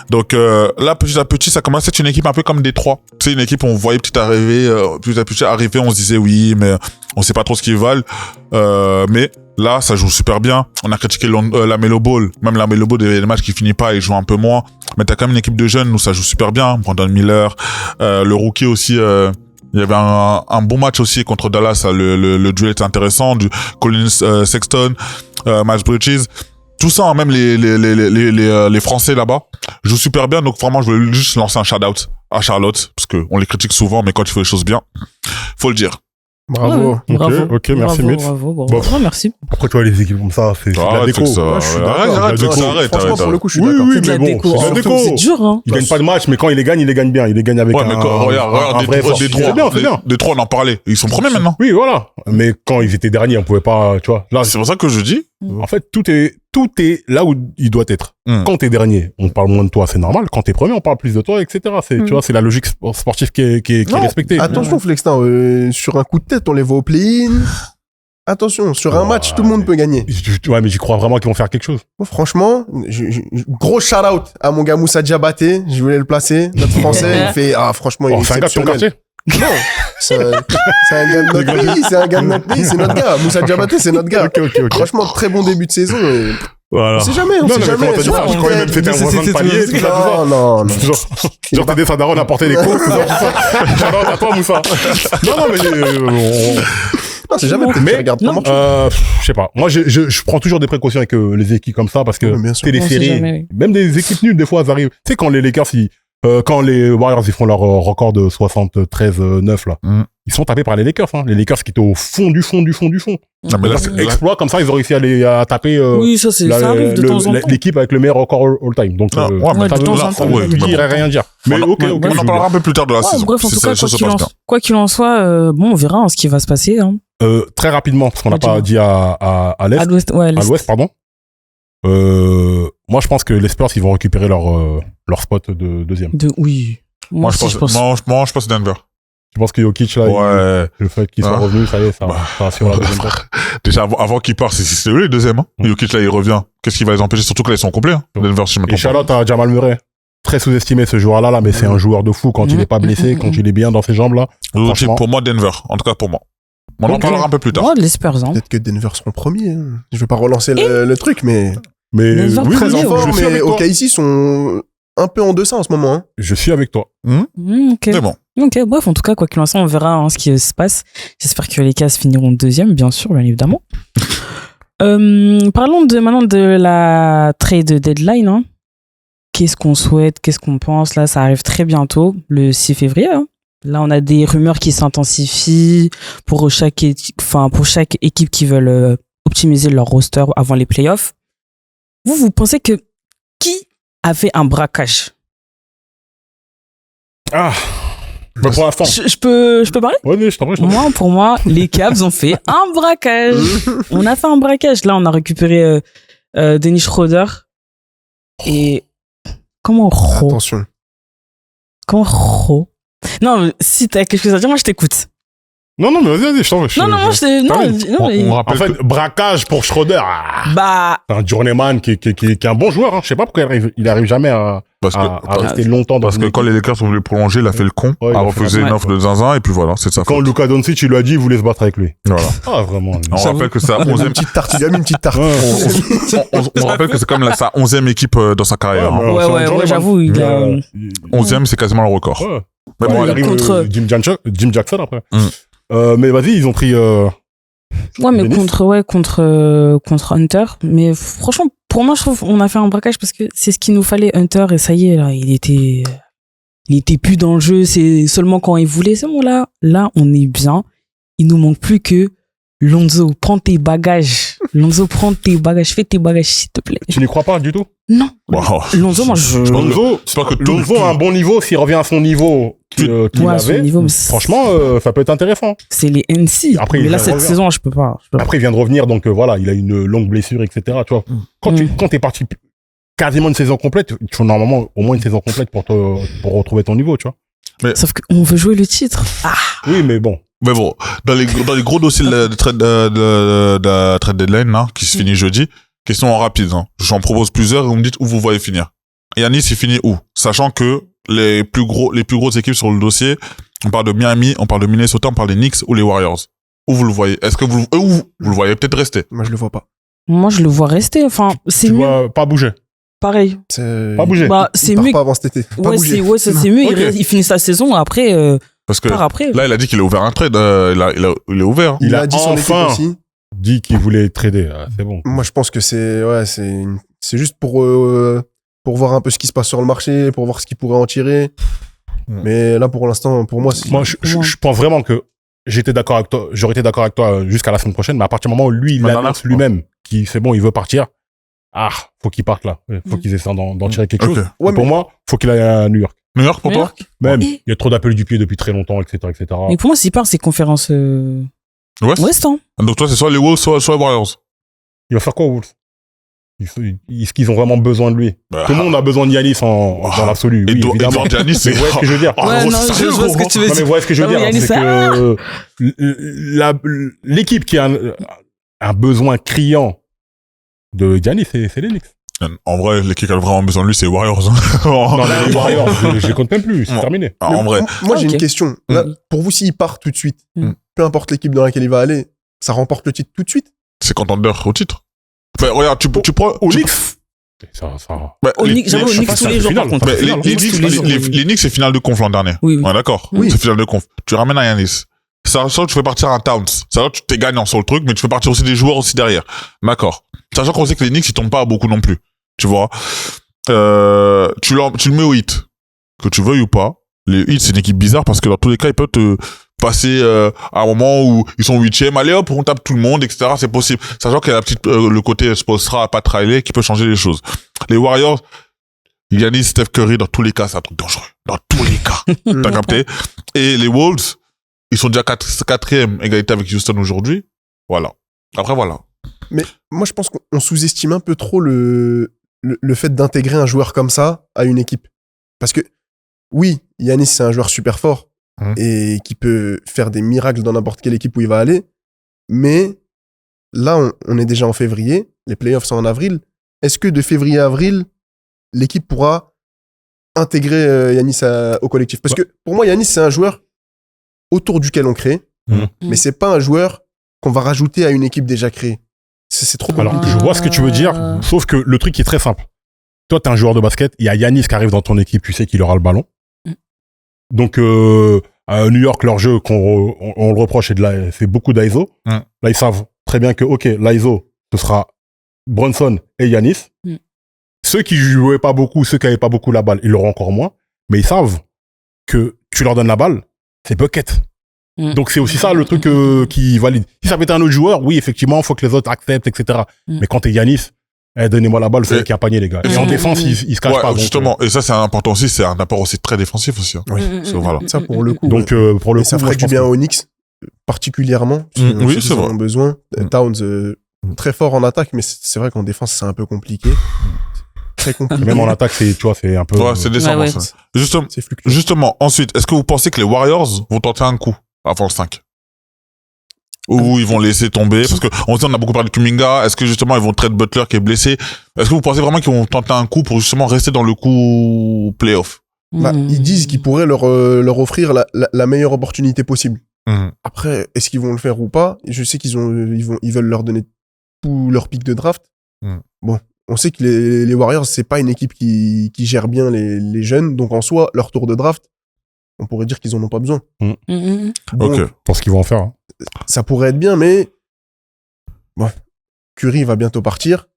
Donc là, petit à petit, ça commence à être une équipe un peu comme Détroit. C'est une équipe où on voyait petit à petit arriver, on se disait oui, mais on sait pas trop ce qu'ils valent. Mais là, ça joue super bien. On a critiqué la Melo Ball. Même la Melo Ball, il y a des matchs qui finissent pas, ils jouent un peu moins. Mais t'as quand même une équipe de jeunes où ça joue super bien. Brandon Miller, le rookie aussi. Il y avait un bon match aussi contre Dallas. Le duel était intéressant. Du Collins Sexton, Miles Bridges. Tout ça, hein, même les Français là-bas jouent super bien. Donc vraiment, je voulais juste lancer un shout-out à Charlotte parce que on les critique souvent, mais quand ils font les choses bien, faut le dire. Bravo. Ouais, bravo. Ok, merci, Mitch. Bravo. Bon. Merci. Après, tu vois, les équipes comme ça, c'est de la déco. Arrête. Franchement, pour le coup, je suis Oui, d'accord. oui, C'est de la mais déco. bon, c'est de la Surtout déco. que c'est dur, hein. Ils gagnent pas de match, mais quand ils les gagnent bien. Ils les gagnent avec Ouais, mais regarde, un vrai des C'est bien, c'est bien. Des trois, on en parlait. Ils sont premiers maintenant. Oui, voilà. Mais quand ils étaient derniers, on pouvait pas, tu vois. Là, C'est pour ça que je dis. en fait, tout est là où il doit être. Quand t'es dernier, on parle moins de toi, c'est normal. Quand t'es premier, on parle plus de toi, etc. Tu vois, c'est la logique sportive qui est Non, respectée. Attention, Flextin, sur un coup de tête, on les voit au play-in. Attention, sur un match, tout le monde peut gagner. Ouais, mais j'y crois vraiment qu'ils vont faire quelque chose. Bon, franchement, gros shout-out à mon gars Moussa Diabaté. Je voulais le placer. Notre français, il fait, franchement, il est C'est un gars de ton exceptionnel. quartier. Non, c'est un gars de notre pays, c'est un gars de notre pays, c'est notre gars. Moussa Diabaté, c'est notre gars. Ok. Franchement, très bon début de saison. Et Voilà. on sait jamais. Non, mais comment t'as dit ça? Je croyais même que c'était un voisin de palier, tout ça. Non. Genre, t'aider sa daronne à porter les courses, tout ça. Shout-out à toi, Moussa. Non, mais Non, c'est jamais. Mais, regarde comment tu je sais pas. Moi, je prends toujours des précautions avec les équipes comme ça parce que Oui, bien sûr. c'est les On sait séries. jamais. Même des équipes nulles, des fois, elles arrivent. Tu sais, quand les Lakers, quand les Warriors, ils font leur record de 73-9, là. Ils sont tapés par les Lakers, hein. Les Lakers qui étaient au fond du fond. Non, mais là, c'est Exploit comme ça, ils ont réussi à taper, Oui, ça arrive de temps en temps. l'équipe avec le meilleur record all-time. Donc, Non, ouais, mais de temps en temps, je dirais rien dire. Mais ok. On en parlera un peu plus tard de la saison. Bref, en si tout cas, les choses se passent bien. quoi qu'il en soit, bon, on verra ce qui va se passer, hein. Très rapidement, parce qu'on n'a pas dit à l'Est. À l'ouest, ouais, À l'Ouest, pardon. Moi, je pense que les Spurs, ils vont récupérer leur spot de deuxième. Oui. Moi, je pense Denver. Tu penses que Jokic, là, Ouais. le fait qu'il soit revenu, ça y est, ça assure la deuxième place. Déjà, avant qu'il parte, c'est lui le deuxième, hein. Jokic, là, il revient. Qu'est-ce qui va les empêcher? Surtout que là, ils sont complets, hein. Denver, si je me Et trompe pas. Charlotte à Jamal Murray. Très sous-estimé, ce joueur-là, mais c'est un joueur de fou quand il est pas blessé, quand il est bien dans ses jambes-là. Franchement. Pour moi, Denver. En tout cas, pour moi. On en parlera un peu plus tard. Moi, les Spurs, hein. Peut-être que Denver seront premiers. Hein. Je vais pas relancer le truc, mais Denver oui, très très en oui, forme. je suis Mais avec toi. OKC sont un peu en deçà en ce moment. Hein. Je suis avec toi. Ok. C'est bon. Ok, bref, en tout cas, quoi qu'il en soit, on verra hein, ce qui se passe. J'espère que les Cavs finiront deuxième, bien sûr, bien évidemment. Parlons maintenant de la trade deadline. Hein. Qu'est-ce qu'on souhaite, qu'est-ce qu'on pense? Là, ça arrive très bientôt, le 6 février. Hein. Là, on a des rumeurs qui s'intensifient pour chaque équipe qui veulent optimiser leur roster avant les playoffs. Vous pensez que qui a fait un braquage? Ah! Mais pour l'instant. Je peux parler? Ouais, je t'en prie. Pour moi, les Cavs ont fait un braquage. On a fait un braquage. Là, on a récupéré Dennis Schroeder. Et comment Attention. Non, si t'as quelque chose à dire, moi je t'écoute. Non, mais vas-y, je t'en prie. Non, On En rappelle fait, braquage pour Schroeder. bah, C'est un journeyman qui est un bon joueur, hein. Je sais pas pourquoi il arrive jamais à rester longtemps dans parce que quand les Lakers ont voulu prolonger, il a fait le con, Ouais, il a a fait refusé la- une offre de zinzin, et puis voilà, c'est de sa Quand faute. Luka Doncic, il lui a dit, il voulait se battre avec lui. Voilà. Ah, vraiment. On rappelle que c'est la Il a mis 11e, une petite tarte. Il a mis une petite tarte. on rappelle que c'est comme sa 11e équipe dans sa carrière. hein. ouais, j'avoue, il a. 11e, c'est quasiment le record. Ouais. Mais Ouais, bon, il arrive contre- Jim Jackson après. Mais vas-y, ils ont pris. Ouais, mais Dennis. contre Hunter. Mais franchement, pour moi, je trouve qu'on a fait un braquage parce que c'est ce qu'il nous fallait, Hunter, et ça y est, là, il était plus dans le jeu, c'est seulement quand il voulait, c'est bon, là, on est bien. Il nous manque plus que Lonzo, prends tes bagages. Lonzo, prends tes bagages. Fais tes bagages, s'il te plaît. Tu n'y crois pas du tout? Non. Wow. Lonzo, moi, je... Lonzo a un bon niveau, s'il revient à son niveau qu'il Ouais, son avait. niveau, mais Franchement, ça peut être intéressant. c'est les NC. Après, mais il là, vient cette revenir. saison, je peux pas. Après, il vient de revenir, donc voilà, il a une longue blessure, etc. Tu vois, quand t'es parti quasiment une saison complète, il faut normalement au moins une saison complète pour retrouver ton niveau, tu vois. Sauf qu'on veut jouer le titre. Ah. Oui, mais bon. Mais bon, dans les gros dossiers de trade deadline, là, qui se finit jeudi, question rapide, hein. J'en propose plusieurs et vous me dites où vous voyez finir. Yannis, il finit où? Sachant que les plus grosses équipes sur le dossier, on parle de Miami, on parle de Minnesota, on parle des Knicks ou les Warriors. Où vous le voyez? Est-ce que vous le voyez peut-être rester? Moi, je le vois pas. Moi, je le vois rester. Enfin, c'est Tu mieux. dois pas bouger. Pareil. Pas bouger. Bah, c'est Il part mieux. pas avant cet été. Pas Ouais, bouger. c'est mieux. Ok. Il finit sa saison. Après, Parce que part après. là, il a dit qu'il a ouvert un trade. Il est ouvert. Il Il a a dit son équipe enfin aussi. dit qu'il voulait trader. Ah, c'est bon. Moi, je pense que c'est juste pour voir un peu ce qui se passe sur le marché, pour voir ce qu'il pourrait en tirer. Mais là, pour l'instant, pour moi, Moi, je pense vraiment que j'aurais été d'accord avec toi jusqu'à la semaine prochaine, mais à partir du moment où lui, il Madame, annonce lui-même qu'il c'est bon, il veut partir. Ah, faut qu'il parte là. Faut qu'ils essaient d'en tirer quelque Ok. chose. Ouais, Pour moi, faut qu'il aille à New York. New York pour New toi? York. Même, Et- il y a trop d'appels du pied depuis très longtemps, etc., etc. Mais pour moi, s'il part, c'est conférence Ouest. Hein. Donc toi, c'est soit les Wolves, soit les Warriors. Il va faire quoi, Wolves? Est-ce qu'ils ont vraiment besoin de lui? Bah, Tout le monde a besoin de Yanis dans l'absolu. Oui, évidemment. Edouard Giannis, Mais c'est vous voyez ce que je veux dire? Oh, Ouais, gros, non, c'est je sérieux, vois ce gros. que tu veux Non, mais vous voyez ce que je veux Non, dire? mais Yanis, C'est que l'équipe qui a un besoin criant de Giannis, c'est les Knicks. En vrai, l'équipe qui a vraiment besoin de lui, c'est les Warriors. hein. Non, mais les Warriors, je les compte même plus. C'est Non. terminé. En vrai. Moi, j'ai ok. une question. Là, pour vous, s'il part tout de suite, peu importe l'équipe dans laquelle il va aller, ça remporte le titre tout de suite? C'est contender au titre. Mais regarde, tu prends... Au tu- Knicks. Ça, Bah, Au Knicks, j'avoue, au je sais Knicks pas, tous c'est les la jours, par finale. contre. Mais Finale. les Tous les jours. Knicks, c'est finale de conf l'an dernier. Oui, oui. Ouais, d'accord. Oui. C'est finale de conf. Tu ramènes un Yanis. Sachant que tu fais partir un Towns. Sachant que tu t'es gagnant sur le truc, mais tu fais partir aussi des joueurs aussi derrière. D'accord. Sachant qu'on sait que les Knicks, ils tombent pas beaucoup non plus. Tu vois. Tu le mets au hit. Que tu veuilles ou pas. Les hits, c'est une équipe bizarre parce que dans tous les cas, ils peuvent te passer à un moment où ils sont 8e. Allez hop, on tape tout le monde, etc. C'est possible. Sachant qu'il y a le côté Spoelstra, Pat Riley qui peut changer les choses. Les Warriors, Giannis, Steph Curry, dans tous les cas, c'est un truc dangereux. Dans tous les cas. T'as capté? Et les Wolves, ils sont déjà 4e égalité avec Houston aujourd'hui. Voilà. Après, voilà. Mais moi, je pense qu'on sous-estime un peu trop le fait d'intégrer un joueur comme ça à une équipe. Parce que, oui, Yanis, c'est un joueur super fort et qui peut faire des miracles dans n'importe quelle équipe où il va aller. Mais là, on est déjà en février. Les playoffs sont en avril. Est-ce que de février à avril, l'équipe pourra intégrer Yanis au collectif? Parce que pour moi, Yanis, c'est un joueur autour duquel on crée. Mais c'est pas un joueur qu'on va rajouter à une équipe déjà créée. C'est trop compliqué. Alors, je vois ce que tu veux dire, sauf que le truc est très simple. Toi, t'es un joueur de basket, il y a Yanis qui arrive dans ton équipe, tu sais qu'il aura le ballon. Donc, à New York, leur jeu, on le reproche, c'est beaucoup d'ISO. Là, ils savent très bien que, OK, l'ISO, ce sera Brunson et Yanis. Ceux qui jouaient pas beaucoup, ceux qui avaient pas beaucoup la balle, ils l'auront encore moins. Mais ils savent que tu leur donnes la balle, c'est bucket. Donc, c'est aussi ça le truc qui valide. Si ça avait été un autre joueur, oui, effectivement, il faut que les autres acceptent, etc. Mais quand t'es Yanis, donnez-moi la balle, c'est qui a panier, les gars. Et en défense, ils se cachent pas. Ouais, justement. Et ça, c'est important aussi. C'est un apport aussi très défensif aussi. Oui. Voilà. Ça, pour le coup. Donc, pour le Et coup, ça moi, ferait je du pense bien que- aux Knicks, particulièrement. Parce que Oui, on sait c'est qu'ils en vrai. ont besoin. Towns, très fort en attaque, mais c'est vrai qu'en défense, c'est un peu compliqué. Très compliqué. Même en attaque, tu vois, c'est un peu. Ouais, c'est décevant, ouais. ça. Justement, C'est fluctuant. justement, ensuite, est-ce que vous pensez que les Warriors vont tenter un coup avant le 5? Ou ils vont laisser tomber? Parce que on a beaucoup parlé de Kuminga. Est-ce que justement ils vont trade Butler qui est blessé? Est-ce que vous pensez vraiment qu'ils vont tenter un coup pour justement rester dans le coup playoff? Bah, ils disent qu'ils pourraient leur offrir la meilleure opportunité possible. Après, est-ce qu'ils vont le faire ou pas? Je sais qu'ils veulent leur donner tout leur pic de draft. Bon, on sait que les Warriors, c'est pas une équipe qui gère bien les jeunes. Donc en soi, leur tour de draft, on pourrait dire qu'ils en ont pas besoin. Donc, Ok. Pour ce qu'ils vont en faire. Hein. ça pourrait être bien, mais bon, Curry va bientôt partir.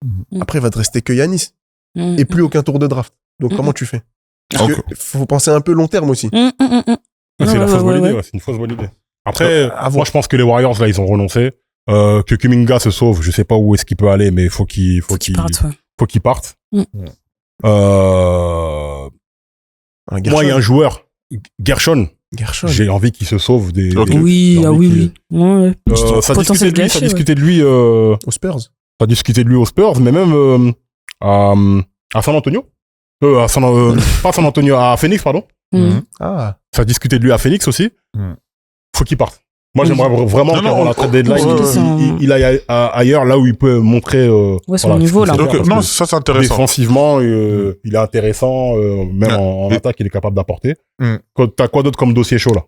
Après, il va te rester que Yanis et plus aucun tour de draft. Donc comment tu fais? Parce Ok. que faut penser un peu long terme aussi. C'est la fausse bonne idée, ouais, c'est une fausse bonne idée. Après, À voir. moi, je pense que les Warriors, là, ils ont renoncé. Que Kuminga se sauve, je sais pas où est-ce qu'il peut aller, mais faut qu'il parte, ouais. faut qu'il parte. Mm. Moi, il y a un joueur, Gershon. J'ai envie qu'il se sauve des. Oui, oui. Ouais. Ça discutait de lui aux Spurs. Ça discutait de lui aux Spurs, mais même à San Antonio. Pas San Antonio, à Phoenix, pardon. Mm. Ah. Ça discutait de lui à Phoenix aussi. Faut qu'il parte. Moi, j'aimerais vraiment qu'avant la trade deadline, il aille ailleurs, là où il peut montrer son niveau, là. Non, ça, c'est intéressant. Défensivement, il est intéressant, même en attaque, il est capable d'apporter. T'as quoi d'autre comme dossier chaud, là?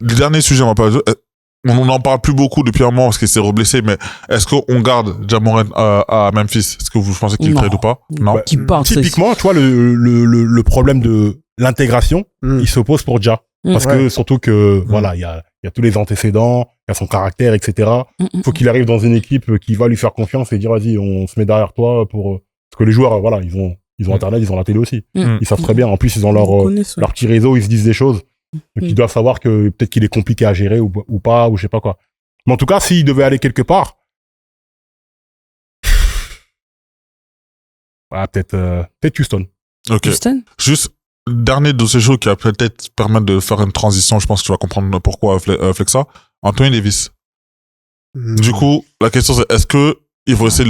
Le dernier sujet, on n'en parle plus beaucoup depuis un moment parce qu'il s'est reblessé, mais est-ce qu'on garde Ja Morant à Memphis? Est-ce que vous pensez qu'il trade ou pas? Non. Typiquement, tu vois, le problème de l'intégration, il se pose pour Ja. Parce que surtout que voilà, il y a tous les antécédents, il y a son caractère, etc. Faut qu'il arrive dans une équipe qui va lui faire confiance et dire vas-y, on se met derrière toi pour parce que les joueurs voilà, ils ont internet, ils ont la télé aussi. Ils savent très bien. En plus, ils ont leur petit réseau, ils se disent des choses. Donc ils doivent savoir que peut-être qu'il est compliqué à gérer ou pas ou je sais pas quoi. Mais en tout cas, s'il devait aller quelque part, voilà, peut-être Houston. OK. Houston. Juste dernier dossier chaud qui va peut-être permettre de faire une transition, je pense que tu vas comprendre pourquoi Flexa. Anthony Davis. Du coup, la question c'est est-ce que ils vont essayer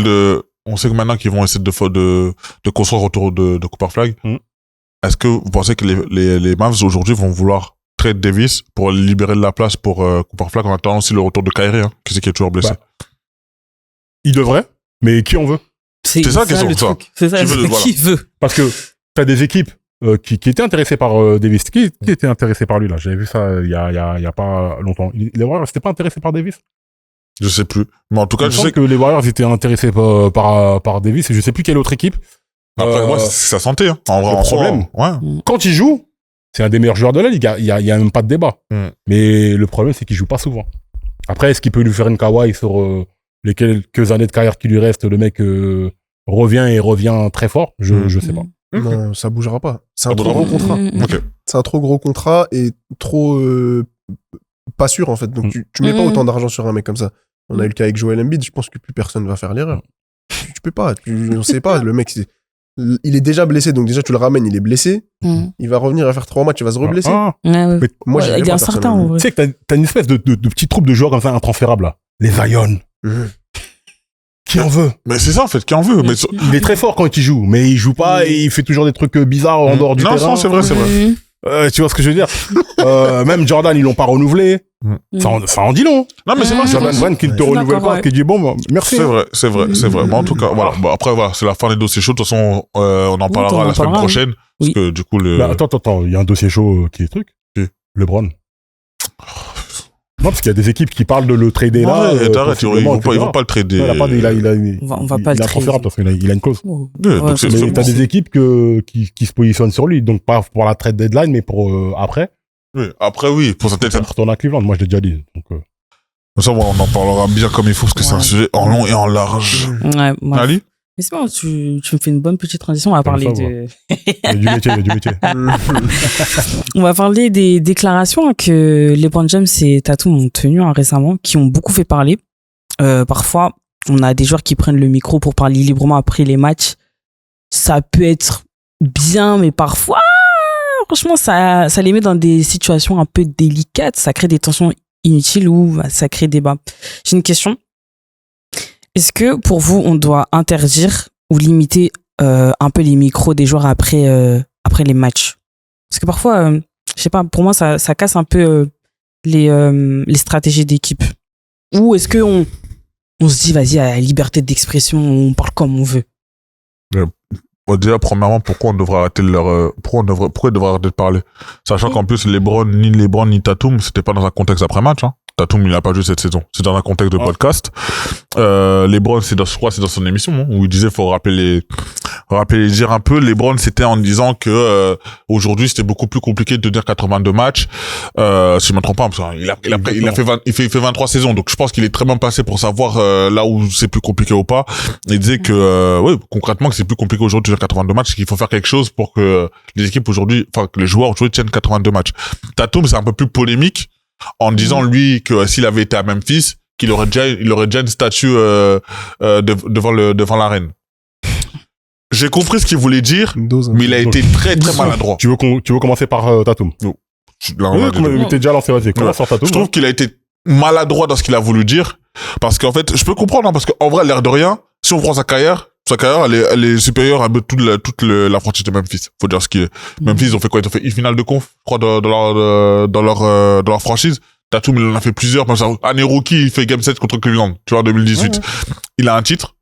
on sait que maintenant qu'ils vont essayer de construire autour de Cooper Flag. Est-ce que vous pensez que les Mavs aujourd'hui vont vouloir trade Davis pour libérer de la place pour Cooper Flag en attendant aussi le retour de Kyrie, qui est toujours blessé? Il devrait, mais qui en veut? C'est ça la question. C'est ça, qui veut? Parce que t'as des équipes qui étaient intéressés par Davis. Qui était intéressé par lui, là? J'avais vu ça il y a pas longtemps. Les Warriors n'étaient pas intéressés par Davis? Je sais plus. Mais en tout cas, je sais que les Warriors étaient intéressés par Davis et je sais plus quelle autre équipe. Après, moi, c'est sa santé, hein. En vrai, le problème, quand il joue, c'est un des meilleurs joueurs de la ligue. Il y a même pas de débat. Mais le problème, c'est qu'il joue pas souvent. Après, est-ce qu'il peut lui faire une kawaii sur les quelques années de carrière qui lui restent? Le mec revient très fort. Je sais pas. Non, ça bougera pas. C'est un trop gros contrat. Okay. C'est un trop gros contrat et trop pas sûr en fait. Donc tu mets pas autant d'argent sur un mec comme ça. On a eu le cas avec Joel Embiid. Je pense que plus personne va faire l'erreur. Tu peux pas. On sait pas. Le mec, il est déjà blessé. Donc déjà tu le ramènes. Il est blessé. Il va revenir à faire 3 matchs. Il va se reblesser. Mais moi, il est incertain en vrai. Tu sais que t'as une espèce de petite troupe de joueurs comme ça intransférables là. Les Zion. Qui en veut? Mais c'est ça en fait, qui en veut. Mais il est très fort quand il joue, mais il joue pas et il fait toujours des trucs bizarres en dehors du terrain. Non, c'est vrai. Tu vois ce que je veux dire? Même Jordan, ils l'ont pas renouvelé. Ça en dit long. Non, mais c'est vrai. Jordan Brand qui ne te renouvelle pas, qui dit bon, merci. C'est vrai. Mais en tout cas, voilà. Bon, après, voilà, c'est la fin des dossiers chauds. De toute façon, on en parlera la semaine prochaine. Parce que du coup, attends, il y a un dossier chaud qui est truc. LeBron. Non, parce qu'il y a des équipes qui parlent de le trader là. Arrête, ils vont pas le trader. On va pas le trader. Parce qu'il a une clause. Mais t'as des équipes qui se positionnent sur lui, donc pas pour la trade deadline, mais pour après. Oui, après oui, pour sa tête. Retourner à Cleveland, moi je l'ai déjà dit. Donc, ça, on en parlera bien comme il faut, parce que c'est un sujet en long et en large. Ouais. Ali? Mais c'est bon, tu me fais une bonne petite transition. On va parler du métier. On va parler des déclarations que LeBron James et Tatum ont tenues récemment, qui ont beaucoup fait parler. Parfois, on a des joueurs qui prennent le micro pour parler librement après les matchs. Ça peut être bien, mais parfois, franchement, ça les met dans des situations un peu délicates. Ça crée des tensions inutiles ou ça crée débat. J'ai une question. Est-ce que pour vous, on doit interdire ou limiter un peu les micros des joueurs après les matchs? Parce que parfois, je sais pas, pour moi, ça casse un peu les stratégies d'équipe. Ou est-ce que on se dit, vas-y, à la liberté d'expression, on parle comme on veut? Bon, déjà, premièrement, pourquoi on devrait arrêter pourquoi ils devraient arrêter de parler? Sachant qu'en plus, ni LeBron, ni Tatum, c'était pas dans un contexte après-match, hein. Tatum, il n'a pas joué cette saison. C'est dans un contexte de podcast. LeBron, c'est dans son émission, hein, où il disait, faut dire un peu. LeBron, c'était en disant que, aujourd'hui, c'était beaucoup plus compliqué de dire 82 matchs. Si je me trompe pas, parce qu'il il fait 23 saisons. Donc, je pense qu'il est très bien placé pour savoir, là où c'est plus compliqué ou pas. Il disait que, concrètement, que c'est plus compliqué aujourd'hui de dire 82 matchs, qu'il faut faire quelque chose pour que les équipes aujourd'hui, que les joueurs aujourd'hui tiennent 82 matchs. Tatum, c'est un peu plus polémique, en disant lui que s'il avait été à Memphis, il aurait déjà une statue devant l'arène. J'ai compris ce qu'il voulait dire, mais il a été très très maladroit. Tu veux commencer par Tatum? Non. T'es déjà lancé, vas-y. Commence par Tatum. Je trouve qu'il a été maladroit dans ce qu'il a voulu dire, parce qu'en fait, je peux comprendre, parce qu'en vrai, l'air de rien, si on prend sa carrière, elle est supérieure à toute la franchise de Memphis. Faut dire ce qui est. Memphis, ils ont fait quoi? Ils ont fait une finale de conf, je crois, dans leur franchise. Tatum, il en a fait plusieurs. Année rookie, il fait Game 7 contre Cleveland, tu vois, en 2018. Il a un titre.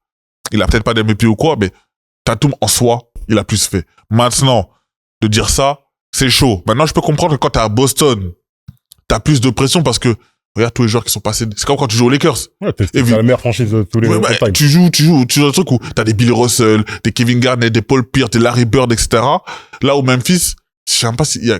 Il a peut-être pas d'MVP ou quoi, mais Tatum, en soi, il a plus fait. Maintenant, de dire ça, c'est chaud. Maintenant, je peux comprendre que quand t'es à Boston, t'as plus de pression parce que, regarde tous les joueurs qui sont passés. C'est comme quand tu joues aux Lakers. Ouais, c'est la meilleure franchise de tous les time. Tu joues un truc où t'as des Bill Russell, des Kevin Garnett, des Paul Pierce, des Larry Bird, etc. Là où Memphis, je sais même pas s'il y a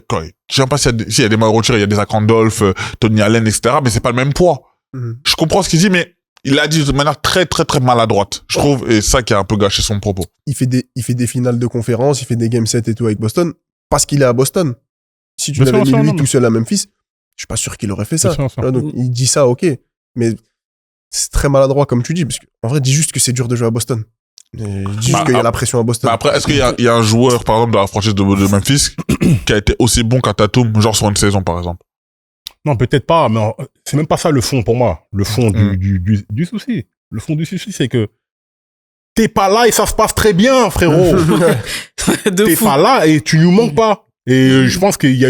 des maillots retirés, il y a des Zach Randolph, Tony Allen, etc. Mais c'est pas le même poids. Je comprends ce qu'il dit, mais il l'a dit de manière très, très, très maladroite. Je trouve, et ça qui a un peu gâché son propos. Il fait des finales de conférence, il fait des Game 7 et tout avec Boston, parce qu'il est à Boston. Si tu l'avais mis lui tout seul à Memphis, je suis pas sûr qu'il aurait fait ça. Donc, il dit ça, ok. Mais c'est très maladroit, comme tu dis, parce qu'en vrai, dis juste que c'est dur de jouer à Boston. Dis juste qu'il y a la pression à Boston. Après, est-ce qu'il y a un joueur, par exemple, de la franchise de Memphis, qui a été aussi bon qu'un Tatum, genre sur une saison, par exemple? Non, peut-être pas, mais c'est même pas ça le fond pour moi. Le fond du souci. Le fond du souci, c'est que t'es pas là et ça se passe très bien, frérot. T'es pas là et tu nous manques pas. Et je pense qu'il y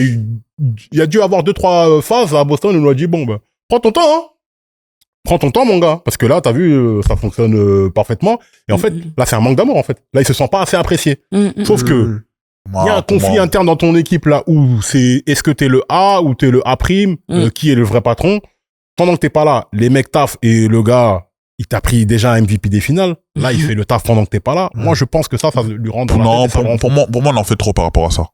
a dû avoir 2-3 phases à Boston où on lui a dit, bon, prends ton temps, hein. Prends ton temps, mon gars. Parce que là, t'as vu, ça fonctionne parfaitement. Et en fait, là, c'est un manque d'amour, en fait. Là, il se sent pas assez apprécié. Sauf que, il y a un conflit interne dans ton équipe, là, où c'est, est-ce que t'es le A ou t'es le A', qui est le vrai patron? Pendant que t'es pas là, les mecs taffent et le gars, il t'a pris déjà un MVP des finales. Là, il fait le taf pendant que t'es pas là. Moi, je pense que ça lui rend dans la tête. Pour moi, on en fait trop par rapport à ça.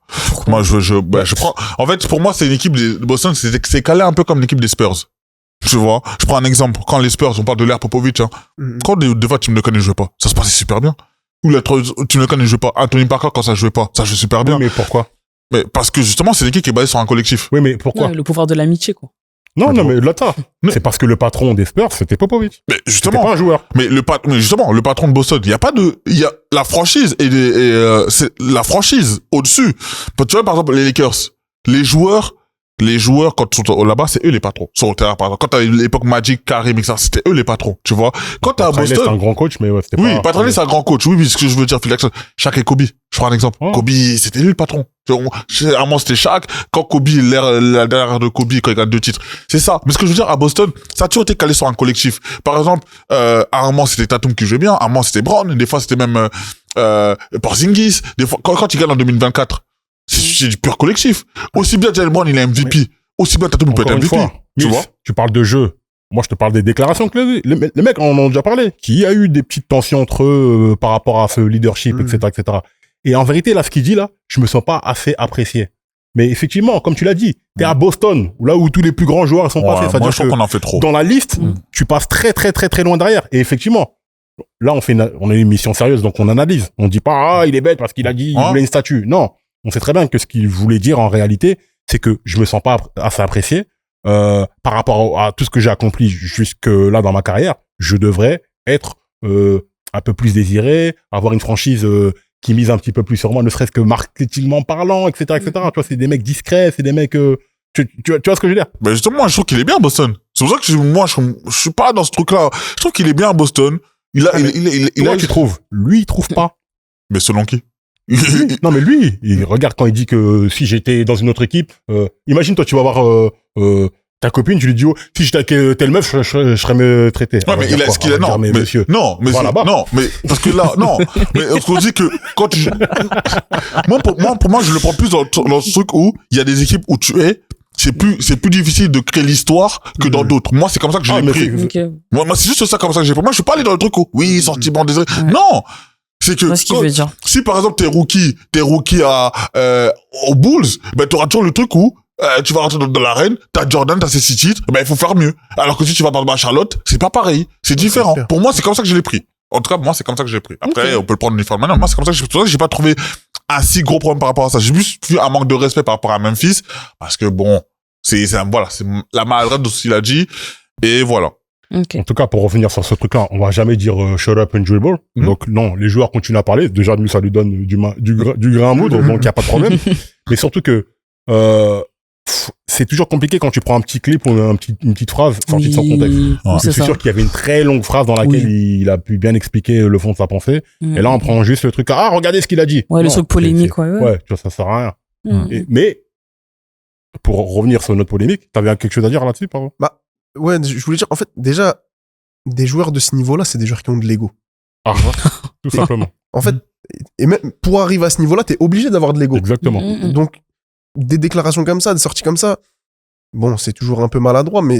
Moi, je prends, en fait, pour moi, c'est une équipe de Boston, c'est calé un peu comme l'équipe des Spurs. Tu vois, je prends un exemple. Quand les Spurs, on parle de l'ère Popovich, hein. Quand des fois, Tim Duncan ne jouait pas, ça se passait super bien. Ou Tim Duncan ne jouait pas. Anthony Parker, quand ça jouait pas, ça jouait super bien. Oui, mais pourquoi? Mais parce que justement, c'est une équipe qui est basée sur un collectif. Oui, mais pourquoi? Ouais, le pouvoir de l'amitié, quoi. Non, mais là, c'est parce que le patron des Spurs, c'était Popovich. Mais justement. C'était pas un joueur. Mais justement, le patron de Boston, il y a la franchise c'est la franchise au-dessus. Tu vois, par exemple, les Lakers, les joueurs, quand ils sont là-bas, c'est eux les patrons. Sur le terrain, par exemple. Quand t'as l'époque Magic, Karim, etc., c'était eux les patrons. Tu vois? Quand t'es à Boston. C'est un grand coach, mais ouais, c'était oui, pas. Oui, c'est un grand coach. Oui, ce que je veux dire, Phil Jackson. Shaq et Kobe. Je prends un exemple. Oh. Kobe, c'était lui le patron. À moi, c'était Shaq. Quand Kobe, la dernière de Kobe, quand il gagne 2 titres. C'est ça. Mais ce que je veux dire, à Boston, ça a toujours été calé sur un collectif. Par exemple, à un moment, c'était Tatum qui jouait bien. À un moment, c'était Brown. Des fois, c'était même, Porzingis. Des fois, quand il gagne en 2024. C'est du pur collectif. Aussi bien Jalen Brown, il est MVP. Aussi bien Tatum peut être MVP. Tu vois? Tu parles de jeu. Moi, je te parle des déclarations que les mecs en ont déjà parlé. Qu'il y a eu des petites tensions entre eux par rapport à ce leadership, etc., etc. Et en vérité, là, ce qu'il dit, là, je me sens pas assez apprécié. Mais effectivement, comme tu l'as dit, t'es à Boston, là où tous les plus grands joueurs sont passés. Moi, je trouve qu'on en fait trop. Dans la liste, tu passes très, très, très, très loin derrière. Et effectivement, là, on a une mission sérieuse, donc on analyse. On dit pas, il est bête parce qu'il a dit, il voulait une statue. Non. On sait très bien que ce qu'il voulait dire en réalité, c'est que je me sens pas assez apprécié par rapport à tout ce que j'ai accompli jusque là dans ma carrière. Je devrais être un peu plus désiré, avoir une franchise qui mise un petit peu plus sur moi, ne serait-ce que marketingment parlant, etc., etc. Tu vois, c'est des mecs discrets, c'est des mecs. Tu vois ce que je veux dire? Ben justement, moi, je trouve qu'il est bien à Boston. C'est pour ça que je suis pas dans ce truc-là. Je trouve qu'il est bien à Boston. Tu trouves? Lui, il trouve pas. Mais selon qui? Non, mais lui, il regarde quand il dit que si j'étais dans une autre équipe, imagine toi, tu vas voir ta copine, tu lui dis, oh, si j'étais telle meuf, je serais mieux traité. Ouais, mais il a ce qu'il a, non, mais monsieur. Non, mais non, mais parce que là, non, mais on dit que quand tu, pour moi, je le prends plus dans ce truc où il y a des équipes où tu es, c'est plus difficile de créer l'histoire que dans d'autres. Moi, c'est comme ça que je l'ai pris. Okay. Moi, c'est juste ça comme ça que j'ai pris. Moi, je suis pas allé dans le truc où, oui, sentiment désiré. Non! C'est que, si par exemple t'es rookie aux Bulls, ben t'auras toujours le truc où tu vas rentrer dans l'arène, t'as Jordan, t'as ses 6 titres, ben il faut faire mieux. Alors que si tu vas dans le Charlotte, c'est pas pareil, c'est différent. Pour moi, c'est comme ça que je l'ai pris. En tout cas, moi, c'est comme ça que j'ai pris. Après, on peut le prendre uniformément. Non, moi, c'est comme ça que j'ai pas trouvé un si gros problème par rapport à ça. J'ai juste vu un manque de respect par rapport à Memphis, parce que bon, voilà, c'est la maladresse de ce qu'il a dit, et voilà. Ok. En tout cas, pour revenir sur ce truc-là, on va jamais dire shut up and dribble. Donc non, les joueurs continuent à parler. Déjà, nous, ça lui donne du grain à moudre, donc il y a pas de problème. Mais surtout que c'est toujours compliqué quand tu prends un petit clip ou une petite phrase sortie de son contexte. Je suis sûr qu'il y avait une très longue phrase dans laquelle il a pu bien expliquer le fond de sa pensée. Et là, on prend juste le truc, regardez ce qu'il a dit. Ouais, le truc polémique, ouais. Ouais, tu vois, ça sert à rien. Mais, pour revenir sur notre polémique, t'avais quelque chose à dire là-dessus, pardon? Bah, ouais, je voulais dire, en fait, déjà, des joueurs de ce niveau-là, c'est des joueurs qui ont de l'ego. Tout simplement. En fait, et même pour arriver à ce niveau-là, t'es obligé d'avoir de l'ego. Exactement. Donc, des déclarations comme ça, des sorties comme ça, bon, c'est toujours un peu maladroit, mais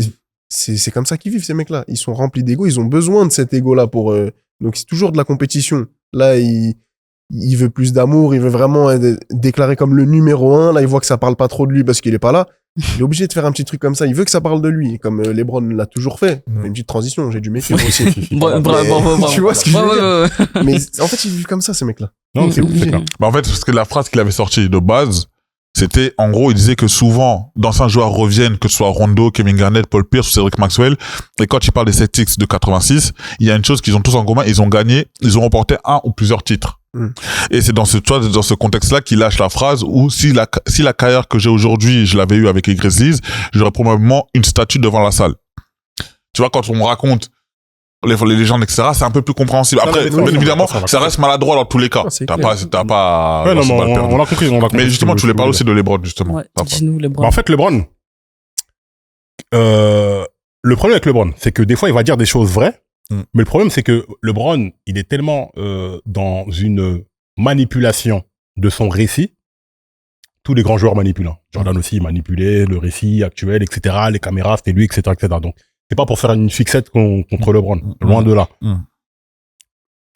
c'est comme ça qu'ils vivent, ces mecs-là. Ils sont remplis d'ego, ils ont besoin de cet ego-là pour... donc, c'est toujours de la compétition. Là, il veut plus d'amour, il veut vraiment être déclaré comme le numéro 1. Là, il voit que ça parle pas trop de lui parce qu'il est pas là. Il est obligé de faire un petit truc comme ça. Il veut que ça parle de lui, comme LeBron l'a toujours fait. Une petite transition, j'ai dû m'écrire aussi. Bravo. Tu vois ce que je veux dire? Mais en fait, ils vivent comme ça, ces mecs-là. Non, c'est obligé. Bah en fait, parce que la phrase qu'il avait sortie de base, c'était, en gros, il disait que souvent, d'anciens joueurs reviennent, que ce soit Rondo, Kevin Garnett, Paul Pierce ou Cedric Maxwell. Et quand il parle des Celtics de 86, il y a une chose qu'ils ont tous en commun, ils ont gagné, ils ont remporté un ou plusieurs titres. Et c'est dans ce contexte-là qu'il lâche la phrase où si la carrière que j'ai aujourd'hui, je l'avais eu avec les Grizzlies, j'aurais probablement une statue devant la salle. Tu vois, quand on me raconte les légendes, etc., c'est un peu plus compréhensible. Après, bien évidemment, ça reste maladroit dans tous les cas. Ouais, non, on l'a compris, Mais justement, tu voulais parler aussi de LeBron, justement. Ouais, dis-nous, LeBron. En fait, LeBron, le problème avec LeBron, c'est que des fois, il va dire des choses vraies, mais le problème, c'est que LeBron, il est tellement dans une manipulation de son récit. Tous les grands joueurs manipulent. Jordan aussi, il manipulait le récit actuel, etc. Les caméras, c'était lui, etc., etc. Donc, c'est pas pour faire une fixette contre LeBron. Loin de là.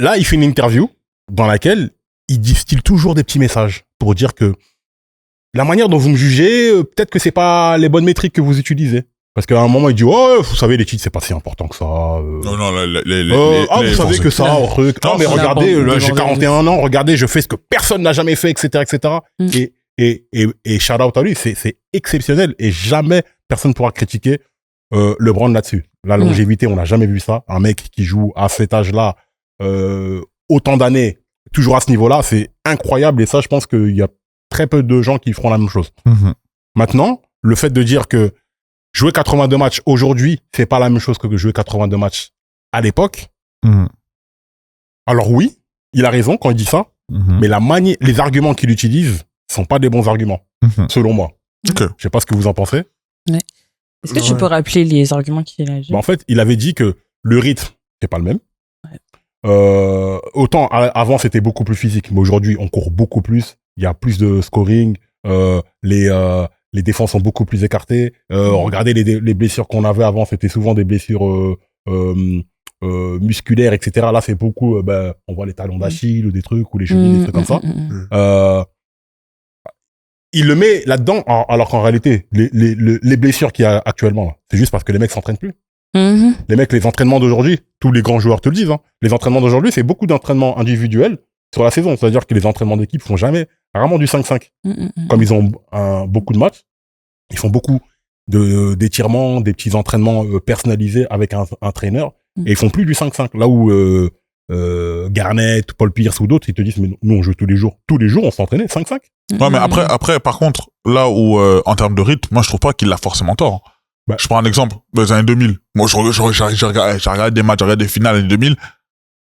Là, il fait une interview dans laquelle il distille toujours des petits messages pour dire que la manière dont vous me jugez, peut-être que c'est pas les bonnes métriques que vous utilisez. Parce qu'à un moment, il dit, vous savez, les titres, c'est pas si important que ça. Non, vous savez que ça, truc. Non, mais regardez, là, j'ai 41 ans, regardez, je fais ce que personne n'a jamais fait, etc., etc. Et shout out à lui, c'est exceptionnel et jamais personne pourra critiquer LeBron là-dessus. La longévité, on n'a jamais vu ça. Un mec qui joue à cet âge-là, autant d'années, toujours à ce niveau-là, c'est incroyable. Et ça, je pense qu'il y a très peu de gens qui feront la même chose. Maintenant, le fait de dire que jouer 82 matchs aujourd'hui, c'est pas la même chose que jouer 82 matchs à l'époque. Alors oui, il a raison quand il dit ça, mais les arguments qu'il utilise sont pas des bons arguments, selon moi. Okay. Je sais pas ce que vous en pensez. Ouais. Est-ce que tu peux rappeler les arguments qu'il a dit? En fait, il avait dit que le rythme, c'est pas le même. Autant avant, c'était beaucoup plus physique, mais aujourd'hui, on court beaucoup plus. Il y a plus de scoring. Les défenses sont beaucoup plus écartées. Regardez les blessures qu'on avait avant, c'était souvent des blessures musculaires, etc. Là, c'est beaucoup, on voit les talons d'Achille ou des trucs ou les chevilles, des trucs comme ça. Il le met là-dedans, alors qu'en réalité, les blessures qu'il y a actuellement, c'est juste parce que les mecs s'entraînent plus. Les mecs, les entraînements d'aujourd'hui, tous les grands joueurs te le disent, les entraînements d'aujourd'hui, c'est beaucoup d'entraînements individuels sur la saison. C'est-à-dire que les entraînements d'équipe font rarement du 5-5. Comme ils ont beaucoup de matchs, ils font beaucoup d'étirements, des petits entraînements personnalisés avec un entraîneur, et ils font plus du 5-5. Là où Garnett, Paul Pierce ou d'autres, ils te disent, mais nous, on joue tous les jours, on s'entraînait 5-5. Ouais, mais après, par contre, là où, en termes de rythme, moi, je trouve pas qu'il a forcément tort. Je prends un exemple, dans les années 2000. Moi, j'ai regardé des matchs, j'ai regardé des finales années 2000.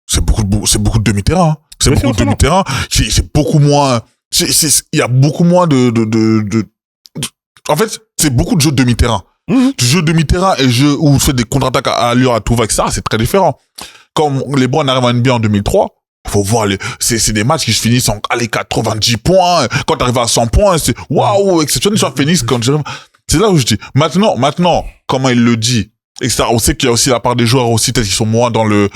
C'est beaucoup de demi-terrain. C'est beaucoup de demi-terrain. C'est beaucoup moins, il y a beaucoup moins en fait, c'est beaucoup de jeux de demi-terrain. Du jeu de demi-terrain et jeu où on fait des contre-attaques à allure à tout va, etc., c'est très différent. Quand les Browns arrivent en NBA en 2003, faut voir c'est des matchs qui se finissent en 90 points. Quand t'arrives à 100 points, c'est waouh, exceptionnel. Sur Phoenix, c'est là où je dis, maintenant, comment il le dit, etc. On sait qu'il y a aussi la part des joueurs aussi, peut-être qu'ils sont moins dans le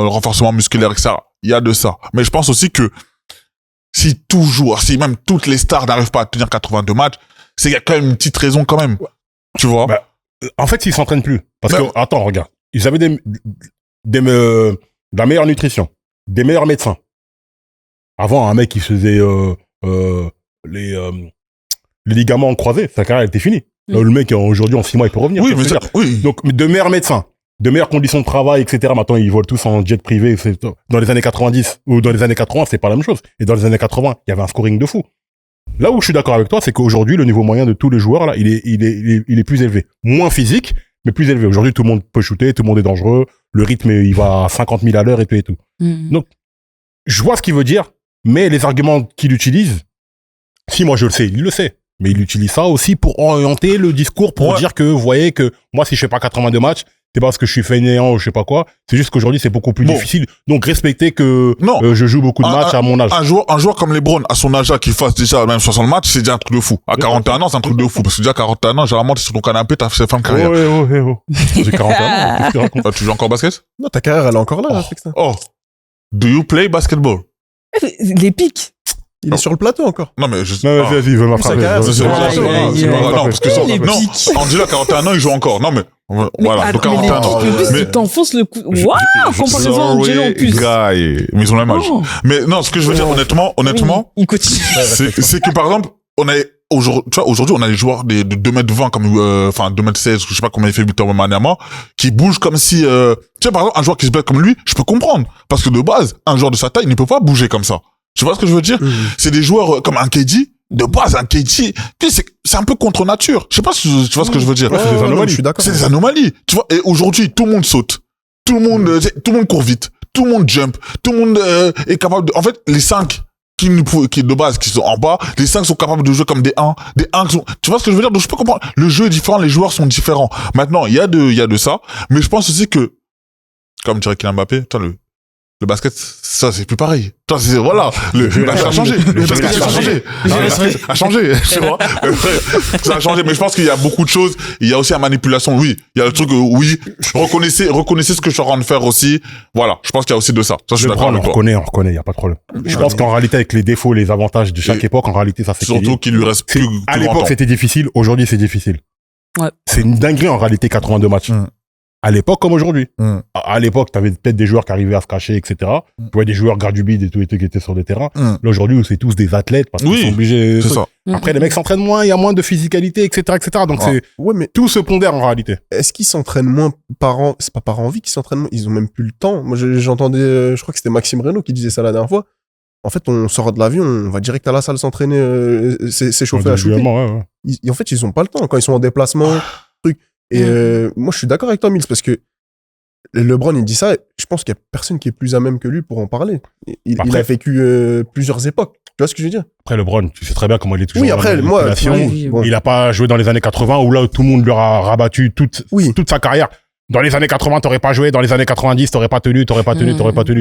renforcement musculaire, etc. Il y a de ça. Mais je pense aussi que si même toutes les stars n'arrivent pas à tenir 82 matchs, c'est qu'il y a quand même une petite raison quand même. Tu vois? En fait, ils s'entraînent plus. Parce que, attends, regarde. Ils avaient de la meilleure nutrition, des meilleurs médecins. Avant, un mec qui faisait les ligaments croisés, sa carrière était finie. Le mec, aujourd'hui, en 6 mois, il peut revenir. Oui, mais donc, de meilleurs médecins, de meilleures conditions de travail, etc. Maintenant, ils volent tous en jet privé. Dans les années 90 ou dans les années 80, c'est pas la même chose. Et dans les années 80, il y avait un scoring de fou. Là où je suis d'accord avec toi, c'est qu'aujourd'hui, le niveau moyen de tous les joueurs, là, il est plus élevé. Moins physique, mais plus élevé. Aujourd'hui, tout le monde peut shooter, tout le monde est dangereux. Le rythme, il va à 50 000 à l'heure et tout. Donc, je vois ce qu'il veut dire, mais les arguments qu'il utilise, si moi je le sais, il le sait. Mais il utilise ça aussi pour orienter le discours, pour dire que, vous voyez, que moi, si je fais pas 82 matchs, c'est pas parce que je suis fainéant ou je sais pas quoi. C'est juste qu'aujourd'hui, c'est beaucoup plus difficile. Donc, respectez que je joue beaucoup de matchs à mon âge. Un joueur comme LeBron, à son âge, qui fasse déjà même 60 matchs, c'est déjà un truc de fou. À 41 ans, c'est un truc de fou. Parce que déjà, à 41 ans, généralement, t'es sur ton canapé, t'as fait fin de carrière. J'ai 41 ans. Qu'est-ce que tu racontes? Tu joues encore au basket? Non, ta carrière, elle est encore là, Fixta. Do you play basketball? Les pics. Il est sur le plateau encore. Non, mais Non, vas-y, il veut m'attraper. Non, parce que non, Angela, à 41 ans, il joue encore. Non, mais, voilà, donc 41 ans. Mais t'enfonces le coup. Waouh, comparaison à Angelo en plus. Mais ils ont le même âge. Mais non, ce que je veux dire, honnêtement, il continue. C'est que, par exemple, aujourd'hui, on a des joueurs de 2m20 comme, 2m16, je sais pas combien il fait Victor Wembanyama, qui bougent comme si, tu sais, par exemple, un joueur qui se blesse comme lui, je peux comprendre. Parce que de base, un joueur de sa taille, il ne peut pas bouger comme ça. Tu vois ce que je veux dire? C'est des joueurs comme un KD, de base, un KD, c'est un peu contre nature. Je sais pas si tu vois ce que je veux dire. C'est des anomalies, je suis d'accord. C'est des anomalies. Tu vois, et aujourd'hui, tout le monde saute. Tout le monde court vite. Tout le monde jump. Tout le monde est capable de, en fait, les 5 qui de base, qui sont en bas, les 5 sont capables de jouer comme des 1 qui sont, tu vois ce que je veux dire? Donc je peux comprendre. Le jeu est différent, les joueurs sont différents. Maintenant, il y a de ça, mais je pense aussi que, comme dirait Kylian Mbappé, le basket, ça, c'est plus pareil. Voilà. Le basket a changé. Le basket a changé. A changé. Tu vois? Ça a changé. Mais je pense qu'il y a beaucoup de choses. Il y a aussi la manipulation. Oui. Il y a le truc, oui. Reconnaissez ce que je suis en train de faire aussi. Voilà. Je pense qu'il y a aussi de ça. Ça, je suis d'accord avec toi. On reconnaît. Il n'y a pas de problème. Je pense qu'en réalité, avec les défauts, les avantages de chaque époque, en réalité, ça s'équilibre. Surtout qu'il lui reste plus. À l'époque, c'était difficile. Aujourd'hui, c'est difficile. Ouais. C'est une dinguerie, en réalité, 82 matchs. À l'époque comme aujourd'hui. À l'époque, t'avais peut-être des joueurs qui arrivaient à se cacher, etc. Tu vois des joueurs garde du bide et tout qui étaient sur des terrains. Là, aujourd'hui, c'est tous des athlètes parce qu'ils sont obligés. C'est ça. Après, les mecs s'entraînent moins, il y a moins de physicalité, etc., etc. Donc, mais tout se pondère en réalité. Est-ce qu'ils s'entraînent moins c'est pas par envie qu'ils s'entraînent moins, ils ont même plus le temps. Moi, j'entendais, je crois que c'était Maxime Reynaud qui disait ça la dernière fois. En fait, on sort de l'avion, on va direct à la salle s'entraîner, s'échauffer à shooter. En fait, ils ont pas le temps quand ils sont en déplacement, truc. Et moi, je suis d'accord avec toi, Mills, parce que LeBron, il dit ça, je pense qu'il y a personne qui est plus à même que lui pour en parler. Il a vécu plusieurs époques. Tu vois ce que je veux dire? Après, LeBron, tu sais très bien comment il est toujours. Oui, après, moi, il a pas joué dans les années 80 où là, tout le monde lui a rabattu toute sa carrière. Dans les années 80, t'aurais pas joué. Dans les années 90, t'aurais pas tenu.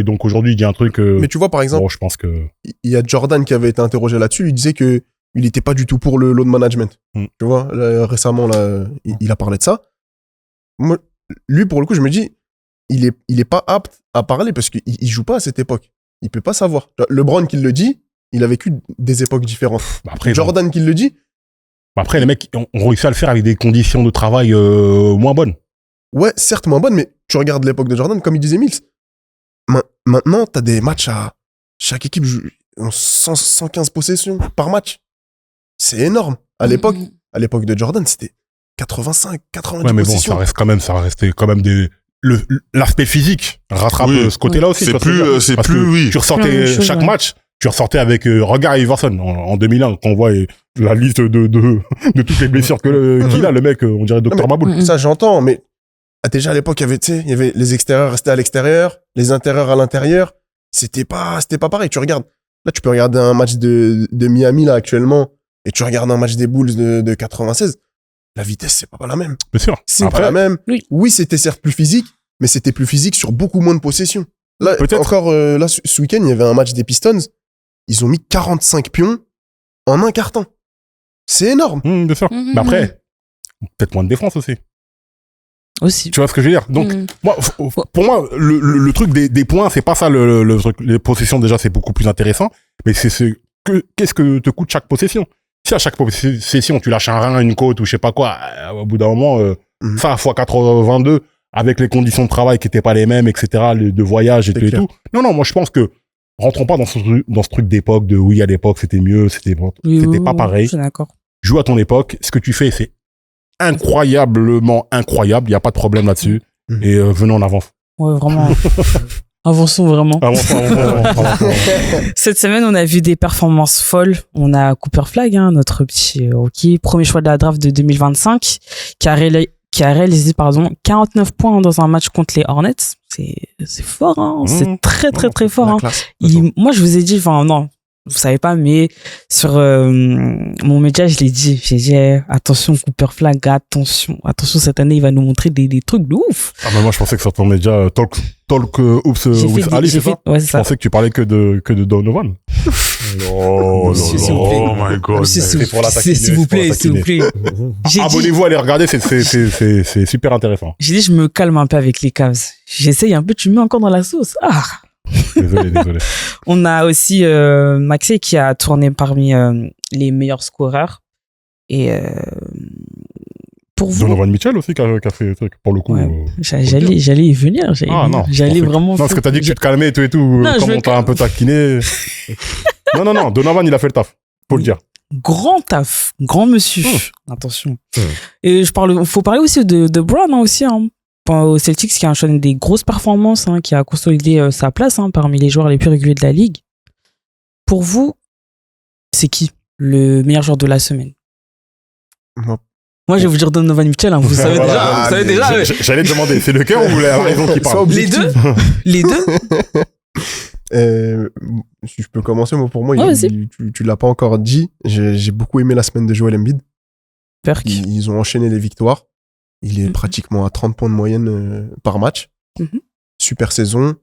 Donc aujourd'hui, il dit un truc. Mais tu vois, par exemple, je pense que il y a Jordan qui avait été interrogé là-dessus. Il disait que il était pas du tout pour le load management. Tu vois, là, récemment, là, il a parlé de ça. Moi, lui, pour le coup, je me dis, il est pas apte à parler parce qu'il joue pas à cette époque. Il peut pas savoir. LeBron qui le dit, il a vécu des époques différentes. Après, Jordan qui le dit. Après, les mecs ont réussi à le faire avec des conditions de travail moins bonnes. Ouais, certes moins bonnes, mais tu regardes l'époque de Jordan, comme il disait Mills. Maintenant, t'as des matchs à chaque équipe joue 115 possessions par match. C'est énorme. À l'époque de Jordan, c'était 85, 90 possessions. Ouais, mais bon, ça restait quand même l'aspect physique rattrape ce côté-là aussi. Tu ressortais chaque match, tu ressortais avec, regarde Iverson, en 2001, quand on voit la liste de toutes les blessures qu'il a, le mec, on dirait Dr Maboul. Ça, j'entends, mais déjà à l'époque, il y avait les extérieurs restaient à l'extérieur, les intérieurs à l'intérieur. C'était pas pareil. Tu regardes, là, tu peux regarder un match de Miami, là, actuellement, et tu regardes un match des Bulls de 96. La vitesse, c'est pas la même. Bien sûr. C'est pas la même. Oui, c'était certes plus physique, mais c'était plus physique sur beaucoup moins de possessions. Là, encore, là, ce week-end, il y avait un match des Pistons. Ils ont mis 45 pions en un quart-temps. C'est énorme. Bien sûr. Mais après, peut-être moins de défense aussi. Tu vois ce que je veux dire? Donc, moi, pour moi, le truc des points, c'est pas ça le truc. Les possessions, déjà, c'est beaucoup plus intéressant. Mais qu'est-ce que te coûte chaque possession? Si à chaque possession, tu lâches un rein, une côte ou je sais pas quoi, au bout d'un moment, ça, x82, avec les conditions de travail qui étaient pas les mêmes, etc., de voyage et tout. Non, moi, je pense que rentrons pas dans ce truc d'époque de oui, à l'époque, c'était mieux, c'était pas pareil. Je suis d'accord. Joue à ton époque. Ce que tu fais, c'est incroyablement incroyable. Il y a pas de problème là-dessus. Et venez en avance. Ouais, vraiment. Avançons vraiment. Avançons. Cette semaine, on a vu des performances folles. On a Cooper Flag, notre petit rookie, premier choix de la draft de 2025, qui a réalisé 49 points dans un match contre les Hornets. C'est fort, hein. C'est très, très, très fort. Hein. Moi, je vous ai dit, non, vous savez pas, mais sur mon média, je l'ai dit. J'ai dit, attention, Cooper Flag, attention, cette année, il va nous montrer des trucs de ouf. Ah, mais moi, je pensais que sur ton média, Talk Oops with Ali, c'est ça? Ouais, c'est ça. Je pensais que tu parlais que de Donovan. Oh my God. S'il vous plaît. Abonnez-vous, allez regarder, c'est super intéressant. J'ai dit, je me calme un peu avec les Cavs. J'essaye un peu, tu me mets encore dans la sauce. Désolé. On a aussi Maxey qui a tourné parmi les meilleurs scoreurs. Et pour vous... Donovan Mitchell aussi qui a fait le truc, pour le coup. Ouais. J'allais y venir. J'allais vraiment... Non, parce que t'as dit que tu te calmais et tout. Non, comme on t'a un peu taquiné. non, Donovan, il a fait le taf. Faut le dire. Grand taf. Grand monsieur. Attention. Et faut parler aussi de Brown, aussi, hein. Au Celtics, qui a enchaîné des grosses performances, qui a consolidé sa place parmi les joueurs les plus réguliers de la ligue. Pour vous, c'est qui le meilleur joueur de la semaine? Moi, je vais vous dire Donovan Mitchell. Vous savez déjà. J'allais te demander, c'est le cœur ou la raison qui parle? Les deux. Si je peux commencer, moi, pour moi, tu l'as pas encore dit. J'ai beaucoup aimé la semaine de Joel Embiid. Ils ont enchaîné les victoires. Il est pratiquement à 30 points de moyenne par match. Super saison.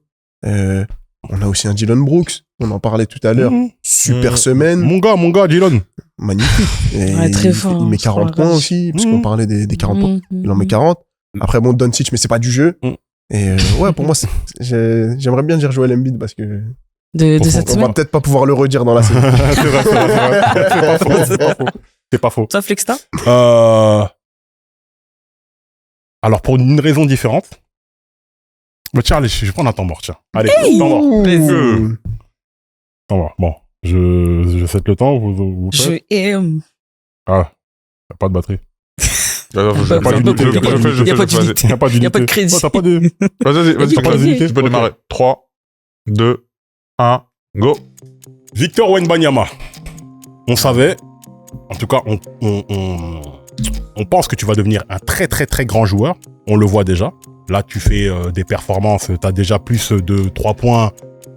On a aussi un Dillon Brooks. On en parlait tout à l'heure. Super semaine. Mon gars, Dillon. Magnifique. Et très fort. Il met 40 points aussi, parce qu'on parlait des 40 points. Il en met 40. Après, Doncic, mais c'est pas du jeu. Et pour moi, j'aimerais bien dire Joel Embiid parce que on va peut-être pas pouvoir le redire dans la saison. C'est pas faux. Ça, Flexta? Alors, pour une raison différente. Tiens, allez, je vais prendre un temps mort, tiens. Allez, temps mort. Temps mort. Bon, je set le temps, vous faites. Je aime. Ah, y a pas de batterie. Il n'y a pas d'unité. Il n'y a pas d'unité. Il n'y a pas de crédit. T'as pas de... Vas-y, tu peux démarrer. 3, 2, 1, go. Victor Wembanyama. On savait, en tout cas, on pense que tu vas devenir un très très très grand joueur. On le voit déjà. Là, tu fais des performances. Tu as déjà plus de 3 points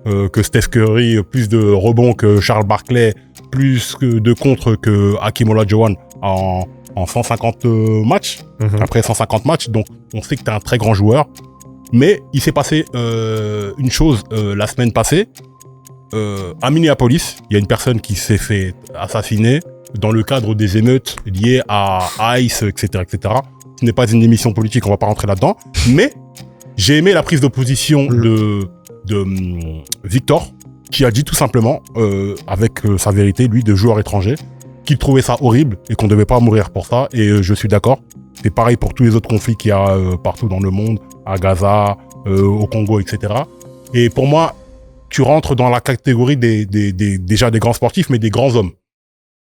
que Steph Curry, plus de rebonds que Charles Barkley, plus de contres que Hakeem Olajuwon en 150 matchs. Après 150 matchs, donc on sait que tu es un très grand joueur. Mais il s'est passé une chose la semaine passée. À Minneapolis, il y a une personne qui s'est fait assassiner dans le cadre des émeutes liées à ICE, etc., etc. Ce n'est pas une émission politique, on va pas rentrer là-dedans. Mais j'ai aimé la prise de position de Victor, qui a dit tout simplement, avec sa vérité, lui, de joueur étranger, qu'il trouvait ça horrible et qu'on devait pas mourir pour ça. Et je suis d'accord. C'est pareil pour tous les autres conflits qu'il y a partout dans le monde, à Gaza, au Congo, etc. Et pour moi, tu rentres dans la catégorie déjà des grands sportifs, mais des grands hommes.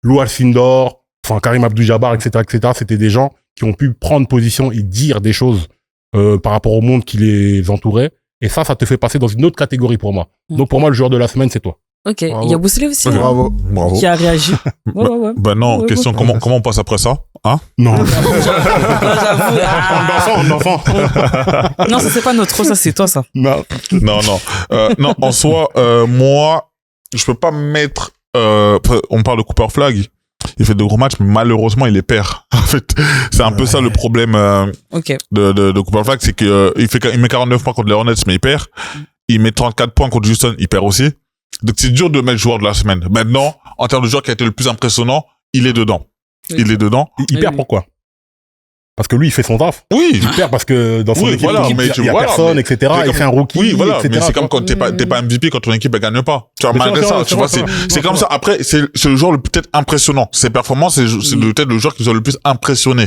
Lou Alcindor, Karim Abdul-Jabbar, etc., etc. C'était des gens qui ont pu prendre position et dire des choses par rapport au monde qui les entourait. Et ça te fait passer dans une autre catégorie pour moi. Donc pour moi, le joueur de la semaine, c'est toi. Ok, il y a Bousselé aussi. Bravo. Qui a réagi. Ouais. Bah non, question, comment on passe après ça? Non. D'enfant. Non, ça c'est pas notre, ça c'est toi, ça. Non, en soi, moi, je peux pas mettre, on parle de Cooper Flag. Il fait de gros matchs, mais malheureusement, il les perd. En fait, c'est un peu ça le problème de Cooper Flag, c'est que il met 49 points contre les Hornets, mais il perd. Il met 34 points contre Houston, il perd aussi. Donc c'est dur de mettre joueur de la semaine. Maintenant, en termes de joueur qui a été le plus impressionnant, il est dedans. Il est dedans. Il perd pourquoi? Parce que lui, il fait son taf. Oui. Il perd parce que dans son équipe, il y a personne, etc. Il fait un rookie. Oui, voilà. etc. Mais c'est comme quand t'es pas MVP quand ton équipe, elle gagne pas. Tu vois, malgré ça, tu vois, c'est comme ça. Après, c'est le joueur le peut-être impressionnant. Ses performances, c'est peut-être le joueur qui nous a le plus impressionné.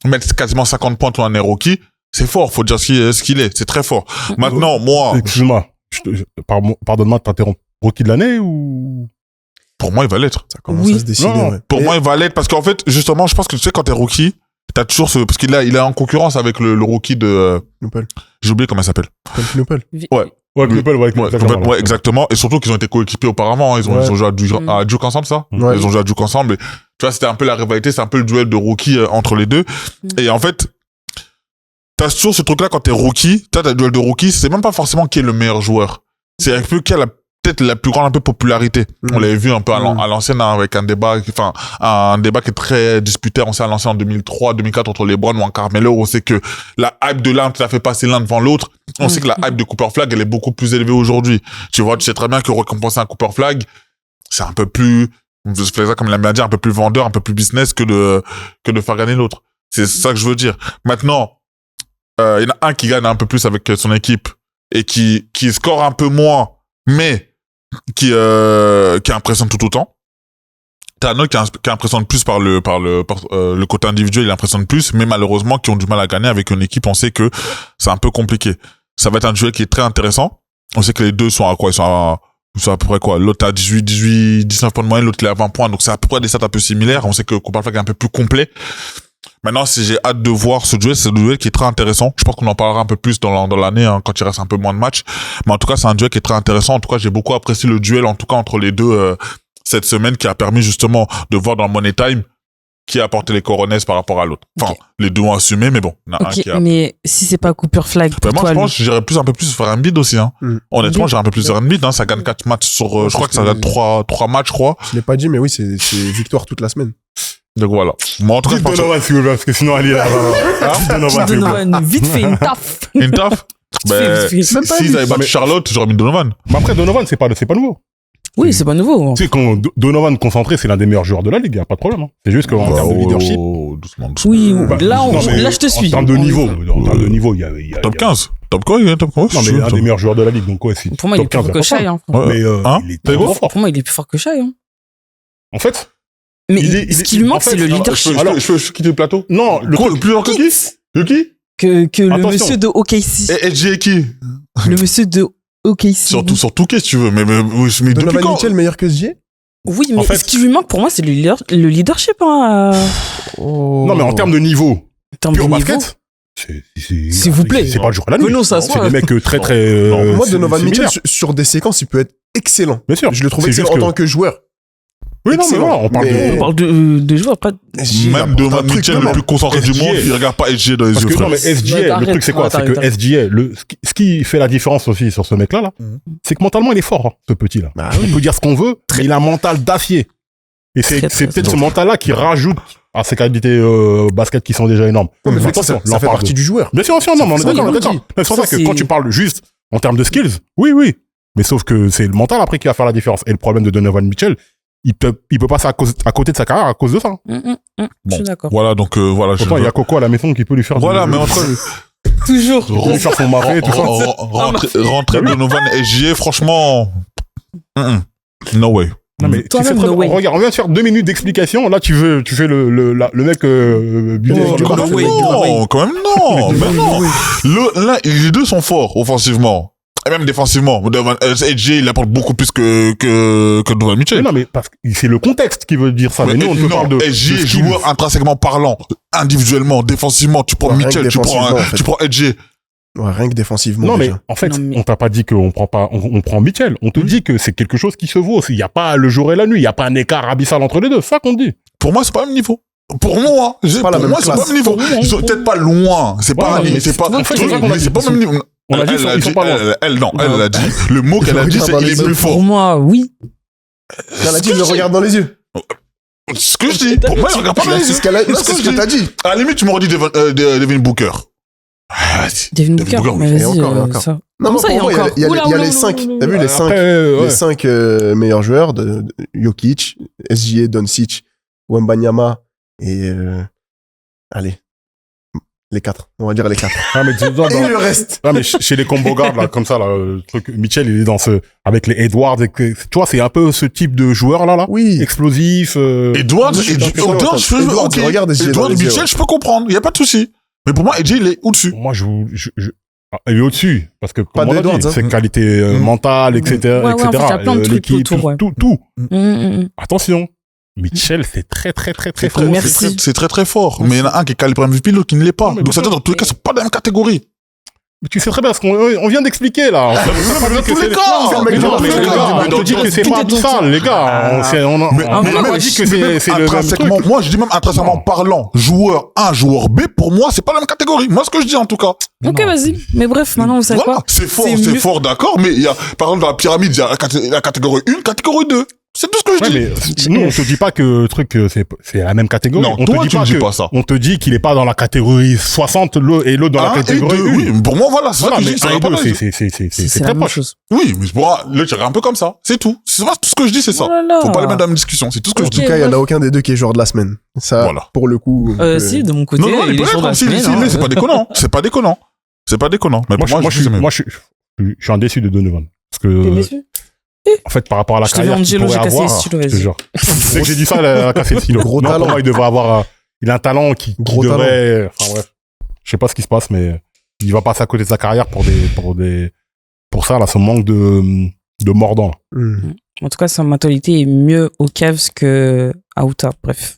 Mettre quasiment 50 points toi, un rookie, c'est fort. Faut dire ce qu'il est. C'est très fort. Maintenant, moi. Excuse-moi. Pardonne-moi de t'interrompre. Rookie de l'année ou? Pour moi, il va l'être. Ça commence à se décider. Pour moi, il va l'être parce qu'en fait, justement, je pense que tu sais, quand t'es rookie, t'as toujours parce qu'il est en concurrence avec le rookie de, Knupel. j'ai oublié comment il s'appelle. Knupel. Ouais, Knupel, Ouais, exactement. Et surtout qu'ils ont été coéquipiers auparavant, hein. Ils ont joué à Duke ensemble, ça? Ouais. Ils ont joué à Duke ensemble. Et, tu vois, c'était un peu la rivalité, c'est un peu le duel de rookie entre les deux. Et en fait, t'as toujours ce truc-là quand t'es rookie, t'as le duel de rookie, c'est même pas forcément qui est le meilleur joueur. C'est un peu qui a peut-être la plus grande popularité. On l'avait vu un peu à l'ancienne, hein, avec un débat qui est très disputé, on sait à l'ancienne en 2003, 2004 entre LeBron ou en Carmelo. On sait que la hype de l'un, ça fait passer l'un devant l'autre. On sait que la hype de Cooper Flag, elle est beaucoup plus élevée aujourd'hui. Tu vois, tu sais très bien que récompenser un Cooper Flag, c'est un peu plus, je fais ça comme il aime bien dire, un peu plus vendeur, un peu plus business que de faire gagner l'autre. C'est ça que je veux dire. Maintenant, il y en a un qui gagne un peu plus avec son équipe et qui score un peu moins, mais qui impressionne tout autant. T'as un autre qui impressionne plus par le côté individuel, il impressionne plus, mais malheureusement qui ont du mal à gagner avec une équipe. On sait que c'est un peu compliqué. Ça va être un duel qui est très intéressant. On sait que les deux sont à quoi? Ils sont à peu près quoi? L'autre a 19 points de moyenne, l'autre il a 20 points. Donc c'est à peu près des stats un peu similaires. On sait que Cooper Flag est un peu plus complet. Maintenant, si j'ai hâte de voir ce duel, c'est un duel qui est très intéressant. Je pense qu'on en parlera un peu plus dans l'année, hein, quand il reste un peu moins de matchs. Mais en tout cas, c'est un duel qui est très intéressant. En tout cas, j'ai beaucoup apprécié le duel, en tout cas, entre les deux, cette semaine, qui a permis justement de voir dans le Money Time qui a apporté les coronets par rapport à l'autre. Enfin, les deux ont assumé, mais bon, il y en a un qui a... mais si c'est pas Cooper Flag, pour moi, toi, je pense que j'irais un peu plus faire un bid aussi, hein. Honnêtement, j'irais un peu plus faire un bid, hein. Ça gagne 4 matchs sur, je crois que ça gagne 3 matchs, je crois. Je l'ai pas dit, mais oui, c'est victoire toute la semaine. Donc voilà. Moi, en tout cas, Dites Donovan, s'il vous plaît, parce que sinon, elle est là. Dites Donovan, s'il vous plaît. Donovan, vite fait une taf. Une taf? Ben, s'ils avaient battu Charlotte, j'aurais mis Donovan. Mais après, Donovan, c'est pas nouveau. Oui, c'est pas nouveau. Tu sais, quand Donovan concentré, c'est l'un des meilleurs joueurs de la ligue, y a pas de problème, hein. C'est juste qu'en termes de leadership. Doucement. Oui, Bah, là, je te suis. En termes de niveau, il y a. Top 15. Top quoi, il y a top quoi? Non, mais un des meilleurs joueurs de la ligue, donc ouais, si. Pour moi, il est plus fort que Shai, hein. Mais, il est trop fort. Pour moi, il est plus fort que Shai, hein. En fait. Mais ce qui lui manque, c'est le leadership. Alors, je peux quitter le plateau? Non, le plus fort que qui? De qui? Que le monsieur de OKC. Et Edgy qui? Le monsieur de OKC. Sur tout qu'est-ce que tu veux, mais depuis Donovan quand? Mitchell meilleur que SGA? Oui, mais ce qui lui manque pour moi, c'est le leadership, hein. Non, mais en termes de niveau. Pur basket. S'il vous plaît. C'est pas le jour à la nuit. Non, ça c'est des mecs très, moi, Donovan Mitchell, sur des séquences, il peut être excellent. Bien sûr. Je le trouve excellent en tant que joueur. Oui, non, mais voilà, on parle de joueurs, pas de... Même Donovan Mitchell, le plus concentré du monde, il regarde pas SGA dans les yeux, frère. Non, mais SGA, le truc, c'est quoi? C'est que SGA, ce qui fait la différence aussi sur ce mec-là, c'est que mentalement, il est fort, hein, ce petit-là. On peut dire ce qu'on veut, mais il a un mental d'acier. Et c'est peut-être ce mental-là qui rajoute à ses qualités basket qui sont déjà énormes. Mais ça fait partie du joueur. Bien sûr, non, mais on est d'accord. C'est pour ça que quand tu parles juste en termes de skills, oui. Mais sauf que c'est le mental après qui va faire la différence. Et le problème de Donovan Mitchell, il peut passer à côté de sa carrière à cause de ça. Je suis d'accord. Voilà, donc, voilà. Pourtant, il y a Coco à la maison qui peut lui faire. Voilà, mais entre. Toujours. Lui faire son marché, tout ça. Rentrer Donovan SGA, franchement. No way. Non, mais regarde, on vient de faire 2 minutes d'explication. Là, tu fais le mec, non, quand même, non. Mais non. Là, les deux sont forts, offensivement. Et même défensivement. SGA, il apporte beaucoup plus que Donovan Mitchell. Non, mais parce que c'est le contexte qui veut dire ça. Mais nous, on te parle de SGA, joueur intrinsèquement parlant, individuellement, défensivement, tu prends Mitchell, tu prends SGA. Ouais, rien que défensivement. Non, mais en fait, on t'a pas dit qu'on prend Mitchell. On te dit que c'est quelque chose qui se vaut. Il y a pas le jour et la nuit. Il y a pas un écart abyssal entre les deux. C'est ça qu'on dit. Pour moi, c'est pas le même niveau. Pour moi, c'est pas le même niveau. Ils sont peut-être pas loin. C'est pas, c'est pas, c'est pas le même niveau. On a dit ils sont pas loin. Elle a dit, le mot qu'elle a dit, c'est qu'il est plus fort. Pour moi, oui. Elle a dit, il le regarde dans les yeux. Ce que je dis, pour moi, il regarde pas dans les yeux. C'est ce que t'as dit. À la limite, tu m'aurais dit Devin Booker. Devin Booker, mais vas-y, ça. Non, pour moi, il y a les 5. T'as vu les 5 meilleurs joueurs de Jokic, SGA, Doncic, Wembanyama et allez, les 4. On va dire les 4. Ah, mais et le reste. Ah, mais chez les combo guards là, comme ça là, le truc Mitchell, il est dans avec les Edwards, tu vois, c'est un peu ce type de joueur là. Oui. Explosif. Edwards, regarde Mitchell, je peux comprendre, il y a pas de souci. Mais pour moi, Edgy, il est au-dessus. Moi, il est au-dessus. Parce que, comme on a dit, hein. c'est qualité mentale, etc., Ouais, etc. En fait, il y a plein de trucs l'équipe, autour, ouais. tout. Attention. Mitchell, c'est très fort. Merci. C'est très fort. Mais il y en a un qui est calibré MVP, l'autre qui ne l'est pas. Non, mais Donc ça veut dire dans tous les cas, c'est pas la même catégorie. Mais tu sais très bien, parce qu'on vient d'expliquer, là. Dans tous les cas. On te dit que c'est pas abyssal, les gars. On a dit que c'est le même truc. Moi, je dis même intrinsèquement parlant, joueur A, joueur B, pour moi, c'est pas la même catégorie. Moi, ce que je dis en tout cas. Ok, vas-y. Mais bref, maintenant, vous savez Voilà, quoi? c'est fort, d'accord, mais il y a, par exemple, dans la pyramide, il y a la catégorie 1, catégorie 2. C'est tout ce que je dis. Mais nous, on te dit pas que le truc, c'est la même catégorie. Non, on toi, te tu ne dis pas ça. On te dit qu'il est pas dans la catégorie 60 et l'autre dans la catégorie 1. Oui, pour moi, voilà, c'est ça que je dis. C'est très proche. Chose. Oui, mais pour moi, le tir est un peu comme ça. C'est tout. C'est tout ce que je dis, c'est ça. Oh là là. Faut pas les mettre dans la même discussion. C'est tout ce que En je tout dis. cas, il y en a aucun des deux qui est joueur de la semaine. Ça, Voilà. pour le coup. Si, de mon côté, Non, il il est peut sur la être, semaine. mais c'est pas déconnant. C'est pas déconnant. C'est pas déconnant. Mais pour moi, je suis un déçu de Donovan. Parce que, en fait, par rapport à la Je te dis, carrière qu'il Angelo, j'ai pourrait cassé avoir, le stylo, je te vas-y. jure. C'est que j'ai dit ça, elle a cassé le stylo. Gros Non, talent. pour moi, il devrait avoir, il a un talent qui Gros devrait, enfin bref. Je sais pas ce qui se passe, mais il va passer à côté de sa carrière pour ça, là, ce manque de mordant. En tout cas, sa mentalité est mieux aux Cavs que à Utah. Bref.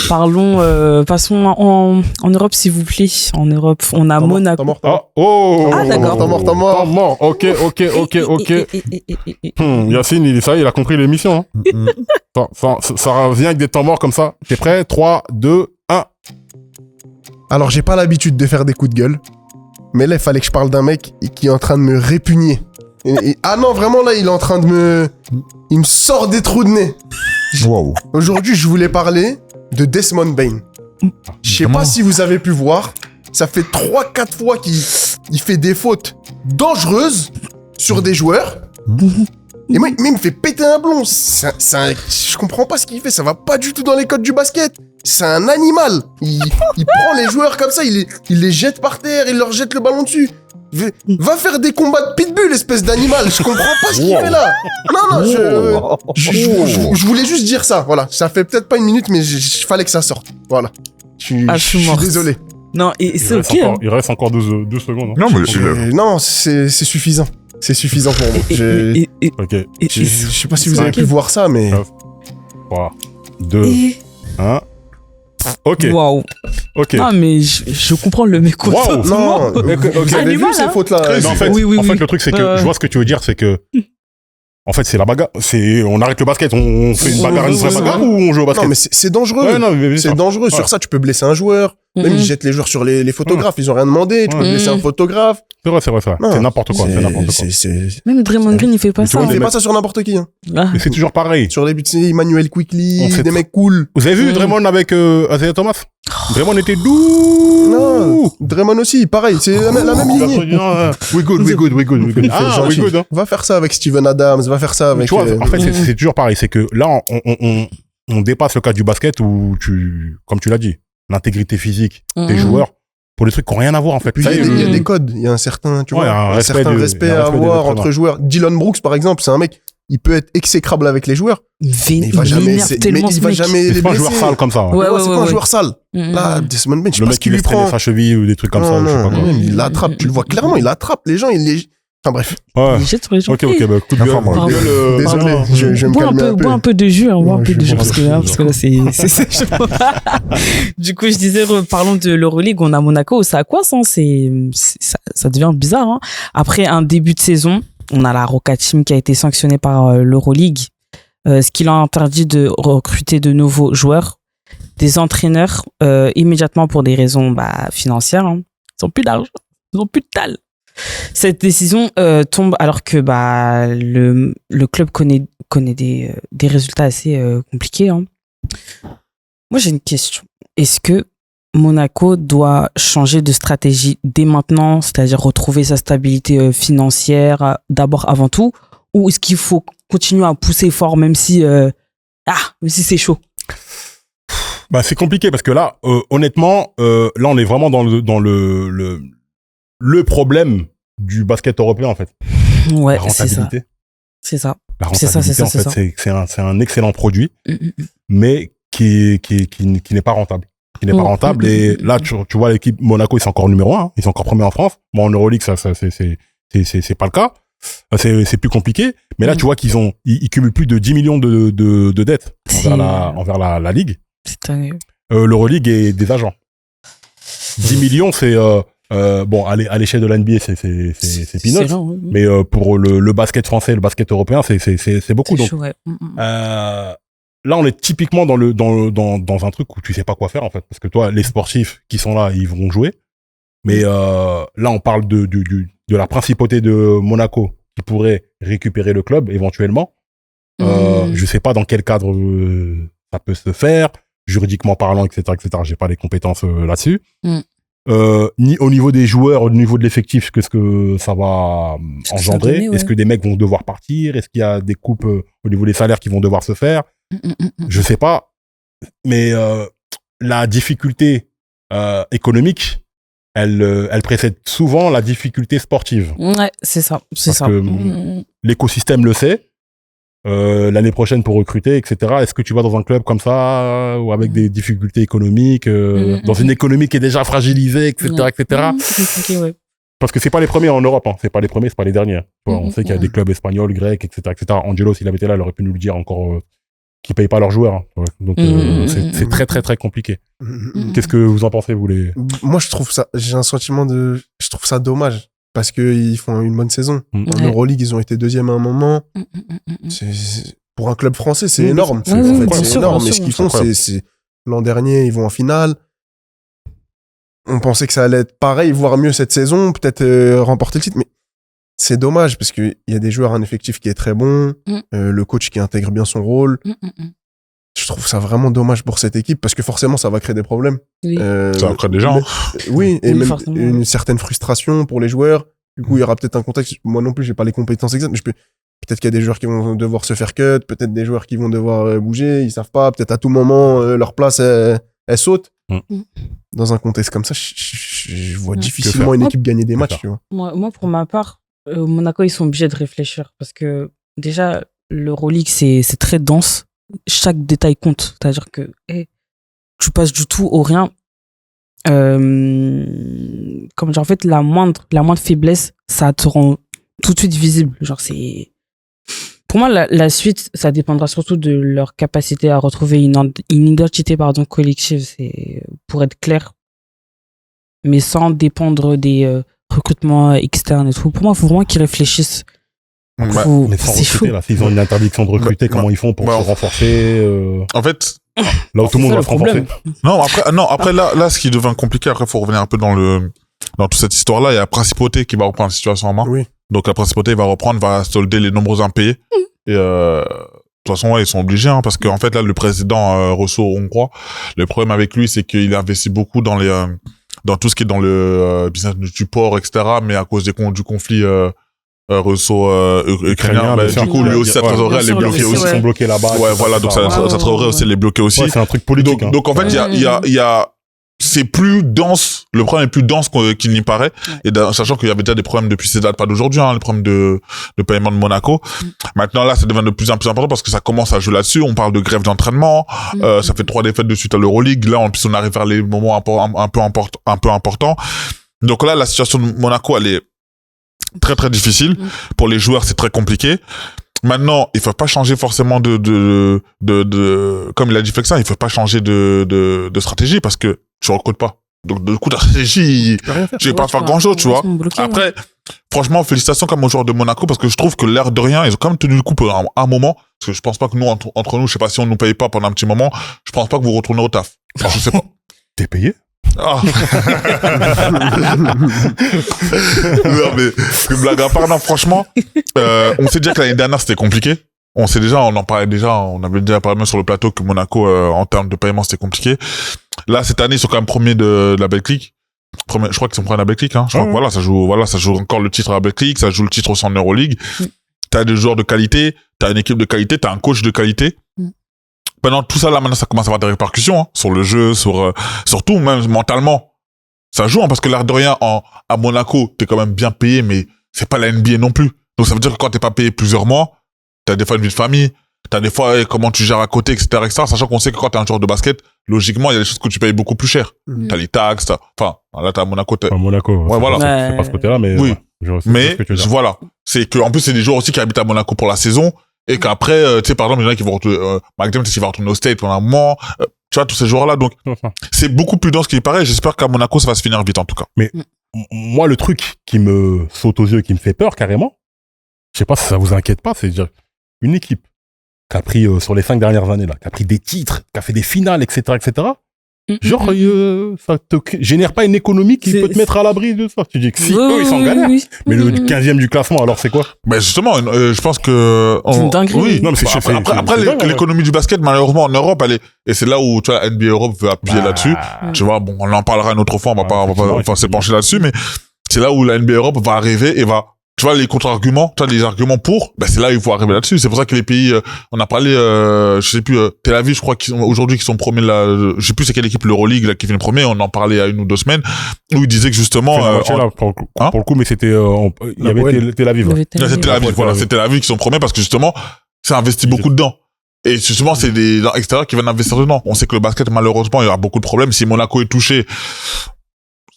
Passons en Europe, s'il vous plaît. En Europe, on a Monaco. Ah, d'accord. T'as mort. Ok. Yacine, il a compris l'émission. Ça revient avec des temps morts comme ça. T'es prêt? 3, 2, 1. Alors, j'ai pas l'habitude de faire des coups de gueule. Mais là, il fallait que je parle d'un mec qui est en train de me répugner. Ah non, vraiment, là, il est en train de il me sort des trous de nez. Wow. Aujourd'hui, je voulais parler de Desmond Bane. Je sais pas si vous avez pu voir, ça fait 3-4 fois qu'il fait des fautes dangereuses sur des joueurs. Et moi, il me fait péter un blond. Je comprends pas ce qu'il fait, ça va pas du tout dans les codes du basket. C'est un animal. Il prend les joueurs comme ça, il les jette par terre, il leur jette le ballon dessus. Va faire des combats de pitbull, espèce d'animal. Je comprends pas ce qu'il fait là. Non, je voulais juste dire ça. Voilà, ça fait peut-être pas une minute, mais il fallait que ça sorte. Voilà. Je suis désolé. Non, et c'est ok. Il reste encore 2 secondes. Non, mais Non, c'est suffisant. C'est suffisant pour moi. Ok. Je sais pas si vous avez pu voir ça, mais... 3, 2, 1. Ok. Waouh. Ok. Non, mais je comprends le mécontentement. Non, vous avez vu ces fautes-là? En fait, le truc, c'est que je vois ce que tu veux dire, c'est que en fait, c'est la bagarre. On arrête le basket, on fait une bagarre, une vraie bagarre, ou on joue au basket? Non, mais c'est dangereux. Ouais, non, mais c'est dangereux. Sur ça, tu peux blesser un joueur. Même ils jettent les joueurs sur les photographes. Ils ont rien demandé. Tu peux blesser un photographe. C'est vrai. C'est n'importe quoi. Même Draymond Green, il fait pas ça. Il fait pas ça sur n'importe qui. Mais c'est toujours pareil. Sur les buts, Emmanuel Quickly, des mecs cool. Vous avez vu Draymond avec Isaiah Thomas? Draymond était doux. Non, Draymond aussi, pareil. C'est la même lignée. We good. Ah, we good. Va faire ça avec Steven Adams. Va faire ça avec... Tu vois, en fait, c'est toujours pareil. C'est que là, on dépasse le cadre du basket où comme tu l'as dit, l'intégrité physique des joueurs pour des trucs qui n'ont rien à voir, en fait. Puis il y a des codes, il y a un certain, tu vois, un certain respect à avoir entre joueurs. Dylan Brooks, par exemple, c'est un mec, il peut être exécrable avec les joueurs, mais il va jamais les blesser. C'est pas un joueur sale comme ça. Ouais, c'est pas un joueur sale. Là, Desmond Bane, je sais pas ce qu'il lui prend. Sa cheville ou des trucs comme ça, je sais pas quoi. Il l'attrape, tu le vois clairement, il attrape les gens, enfin bref. Il jette sur les gens. Ok, bah, coup de gueule. Désolé, je vais me calmer un peu. Bois un peu de jus, parce que là, c'est chaud. Du coup, je disais, parlons de l'Euroleague, on a Monaco, ça a quoi, ça? Ça devient bizarre, hein. Après un début de saison, on a la Roca Team qui a été sanctionnée par l'Euroleague, ce qui leur a interdit de recruter de nouveaux joueurs, des entraîneurs, immédiatement pour des raisons financières, hein. Ils ont plus d'argent, ils ont plus de tal. Cette décision tombe alors que le club connaît des résultats assez compliqués, hein. Moi, j'ai une question. Est-ce que Monaco doit changer de stratégie dès maintenant, c'est-à-dire retrouver sa stabilité financière d'abord avant tout, ou est-ce qu'il faut continuer à pousser fort même si c'est chaud? C'est compliqué parce que là, honnêtement, là on est vraiment dans le problème du basket européen, en fait. Ouais, la rentabilité. C'est ça. La rentabilité, en fait, c'est un excellent produit, mais qui n'est pas rentable. Et là, tu vois, l'équipe Monaco, ils sont encore numéro 1, ils sont encore premiers en France. Bon, en Euroleague, c'est pas le cas. c'est plus compliqué. Mais là, tu vois ils cumulent plus de 10 millions de dettes envers la ligue. C'est un... L'Euroleague est des agents. 10 millions, c'est bon, à l'échelle de l'NBA, c'est peanuts. Long, oui. Mais pour le basket français, le basket européen, c'est beaucoup. Donc, chaud, ouais. là, on est typiquement dans un truc où tu sais pas quoi faire, en fait. Parce que toi, les sportifs qui sont là, ils vont jouer. Mais là, on parle de la principauté de Monaco qui pourrait récupérer le club, éventuellement. Je sais pas dans quel cadre ça peut se faire, juridiquement parlant, etc., etc. J'ai pas les compétences là-dessus. Ni au niveau des joueurs, au niveau de l'effectif, qu'est-ce que ça va engendrer? Est-ce que des mecs vont devoir partir? Est-ce qu'il y a des coupes au niveau des salaires qui vont devoir se faire? Je sais pas. Mais la difficulté économique, elle précède souvent la difficulté sportive. Ouais, c'est ça. Parce que l'écosystème le sait. L'année prochaine pour recruter, etc. Est-ce que tu vas dans un club comme ça ou avec des difficultés économiques, dans une économie qui est déjà fragilisée, etc., etc. Ouais. Parce que c'est pas les premiers en Europe, hein. C'est pas les premiers, c'est pas les derniers. On sait qu'il y a des clubs espagnols, grecs, etc., etc. Angelo, s'il avait été là, il aurait pu nous le dire encore, qu'ils payent pas leurs joueurs. Hein. Donc c'est très très très compliqué. Qu'est-ce que vous en pensez, vous les? Moi, j'ai un sentiment je trouve ça dommage. Parce qu'ils font une bonne saison. En Euroleague, ils ont été deuxième à un moment. Pour un club français, c'est énorme. C'est énorme. Mais ce qu'ils font, c'est l'an dernier, ils vont en finale. On pensait que ça allait être pareil, voire mieux cette saison, peut-être remporter le titre. Mais c'est dommage parce qu'il y a des joueurs, un effectif qui est très bon, le coach qui intègre bien son rôle. Je trouve ça vraiment dommage pour cette équipe parce que forcément, ça va créer des problèmes. Oui. Ça va créer des gens. Oui, et même une certaine frustration pour les joueurs. Du coup, il y aura peut-être un contexte. Moi non plus, j'ai pas les compétences exactes, mais peut-être qu'il y a des joueurs qui vont devoir se faire cut, peut-être des joueurs qui vont devoir bouger, ils savent pas, peut-être à tout moment, leur place, elle saute. Dans un contexte comme ça, je vois difficilement une équipe gagner des matchs, tu vois. Moi, pour ma part, Monaco, ils sont obligés de réfléchir parce que déjà, l'Euroleague, c'est très dense. Chaque détail compte. C'est-à-dire que tu passes du tout au rien. Comme genre, en fait, la moindre faiblesse, ça te rend tout de suite visible. Genre, c'est. Pour moi, la suite, ça dépendra surtout de leur capacité à retrouver une identité, collective, c'est pour être clair, mais sans dépendre des recrutements externes et tout. Pour moi, il faut vraiment qu'ils réfléchissent. Mais sans recruter, là, s'ils ont une interdiction de recruter, comment ils font pour se renforcer En fait, là où tout le monde va se renforcer. Après là, ce qui devient compliqué, après, faut revenir un peu dans toute cette histoire-là. Il y a la principauté qui va reprendre la situation en main. Oui. Donc, la principauté va solder les nombreux impayés. Et, de toute façon, ils sont obligés, hein, parce qu'en fait, là, le président, Rosso hongrois, le problème avec lui, c'est qu'il investit beaucoup dans tout ce qui est dans le business du port, etc. Mais à cause du conflit, russo-ukrainien, du coup, lui aussi, sa trésorerie, elle est bloquée aussi. Ils sont bloqués là-bas. Ouais, voilà, donc sa trésorerie aussi, elle est bloquée aussi. Ouais, c'est un truc politique. Donc en fait, il y a, c'est plus dense, le problème est plus dense qu'il n'y paraît, et sachant qu'il y avait déjà des problèmes depuis ces dates, pas d'aujourd'hui, hein, les problèmes de paiement de Monaco. Maintenant, là, ça devient de plus en plus important parce que ça commence à jouer là-dessus, on parle de grève d'entraînement, ça fait 3 défaites de suite à l'Euroleague, là, en plus, on arrive vers les moments un peu importants. Donc là, la situation de Monaco, elle est très très difficile. Pour les joueurs, c'est très compliqué. Maintenant, il faut pas changer forcément de comme il a dit Flexin, il faut pas changer de stratégie parce que tu recrutes pas. Donc, du coup, la stratégie, tu vas pas faire grand chose, tu vois. Après, franchement, félicitations comme aux joueurs de Monaco parce que je trouve que l'air de rien, ils ont quand même tenu le coup à un moment. Parce que je pense pas que nous, entre nous, je sais pas si on nous paye pas pendant un petit moment, je pense pas que vous retournez au taf. Enfin, je sais pas. T'es payé? Ah. Non, mais blague à part, non, franchement, on sait déjà que l'année dernière c'était compliqué. On en parlait déjà, on avait déjà parlé même sur le plateau que Monaco, en termes de paiement, c'était compliqué. Là, cette année, ils sont quand même premiers de la Betclic. Je crois qu'ils sont premiers de la Betclic, hein. Je crois que ça joue encore le titre à la Betclic, ça joue le titre aussi en Euroleague. T'as des joueurs de qualité, t'as une équipe de qualité, t'as un coach de qualité. Pendant tout ça, là, maintenant, ça commence à avoir des répercussions, hein, sur le jeu, surtout même mentalement. Ça joue, hein, parce que l'air de rien, à Monaco, t'es quand même bien payé, mais c'est pas la NBA non plus. Donc, ça veut dire que quand t'es pas payé plusieurs mois, t'as des fois une vie de famille, t'as des fois comment tu gères à côté, etc., sachant qu'on sait que quand t'es un joueur de basket, logiquement, il y a des choses que tu payes beaucoup plus cher. T'as les taxes, là, t'as à Monaco, Monaco. Ouais, voilà. C'est pas ce côté-là, mais. Oui. Ouais, mais, voilà. c'est que en plus c'est des joueurs aussi qui habitent à Monaco pour la saison et qu'après tu sais par exemple il y en a qui vont retourner Mike James il va retourner au State pendant un moment tu vois tous ces joueurs là donc c'est beaucoup plus dense qu'il y paraît. J'espère qu'à Monaco ça va se finir vite en tout cas. Mais moi le truc qui me saute aux yeux, qui me fait peur carrément, je sais pas si ça vous inquiète pas, c'est de dire une équipe qui a pris sur les 5 dernières années là, qui a pris des titres, qui a fait des finales, etc. Genre, ça te génère pas une économie qui peut te mettre à l'abri de ça. Tu dis que si eux, ils sont galères. Mais le 15e du classement, alors c'est quoi? Ben justement, je pense que... C'est une dinguerie. Oui, non, mais après l'économie du basket, malheureusement, en Europe, elle est... Et c'est là où, tu vois, la NBA Europe veut appuyer là-dessus. Tu vois, bon, on en parlera une autre fois, on va s'épancher là-dessus, mais c'est là où la NBA Europe va arriver et va... Tu vois, les contre-arguments, tu vois, les arguments pour, ben, c'est là où il faut arriver là-dessus. C'est pour ça que les pays, on a parlé, je sais plus, Tel Aviv, je crois aujourd'hui, qui sont premiers là, je sais plus c'est quelle équipe, l'Euroleague, là, qui vient premier, on en parlait il y a 1 ou 2 semaines, où il disait que justement, pour le coup, mais c'était, il y avait Tel Aviv. C'était Tel Aviv, voilà, c'est Tel Aviv qui sont premiers parce que justement, ça investit beaucoup dedans. Et justement, c'est des gens extérieurs qui viennent investir dedans. On sait que le basket, malheureusement, il y aura beaucoup de problèmes. Si Monaco est touché,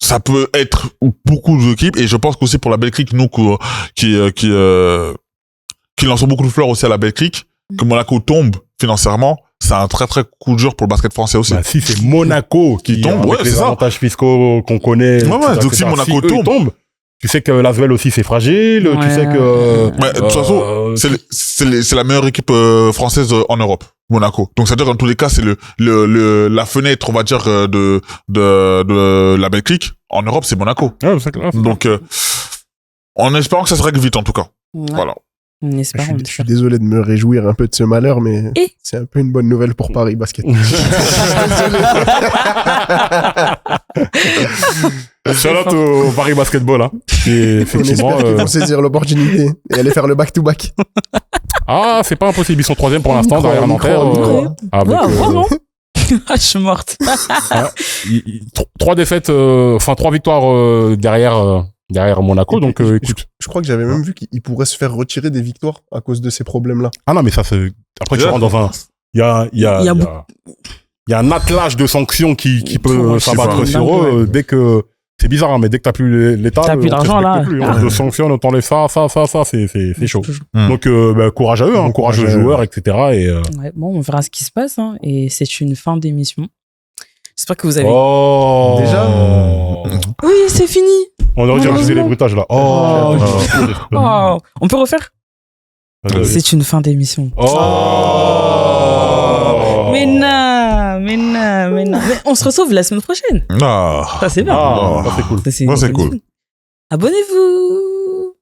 ça peut être beaucoup d'équipes et je pense qu'aussi pour la Belgique, nous qui lançons beaucoup de fleurs aussi à la Belgique, que Monaco tombe financièrement, c'est un très très coup dur pour le basket français aussi. Bah, si c'est Monaco qui tombe, avec les avantages fiscaux qu'on connaît, donc si Monaco tombe, tu sais que l'Asvel aussi c'est fragile, tu sais que de toute façon c'est la meilleure équipe française en Europe, Monaco. Donc c'est à dire dans tous les cas c'est la fenêtre on va dire de la Belgique en Europe, c'est Monaco. Ouais, c'est clair. Donc en espérant que ça se règle vite en tout cas. Voilà. Je suis désolé de me réjouir un peu de ce malheur, mais c'est un peu une bonne nouvelle pour Paris Basket. Shout-out au Paris Basketball, hein. Et effectivement, ils vont saisir l'opportunité et aller faire le back-to-back. Ah, c'est pas impossible. Ils sont 3e pour l'instant derrière Nanterre. Vraiment? Je suis morte. 3 défaites, 3 victoires derrière Monaco. Donc, écoute. Je crois que j'avais même vu qu'il pourrait se faire retirer des victoires à cause de ces problèmes-là. Ah non, mais ça c'est. Après, tu rentres dans un. Il y a un attelage de sanctions qui peut s'abattre sur eux dès que. C'est bizarre, hein, mais dès que t'as plus l'État, t'as plus d'argent là. On te sanctionne, on t'enlève ça, c'est chaud. Donc, courage à eux, hein, courage aux joueurs, etc. Ouais, bon, on verra ce qui se passe, hein, et c'est une fin d'émission. J'espère que vous avez. Oh. Déjà. Oui, c'est fini. On aurait dû rajouter les bruitages là. Oh. On peut refaire. C'est une fin d'émission. Mais non. Mais on se retrouve la semaine prochaine. Ah. Ça c'est bien. Ça c'est cool. Abonnez-vous.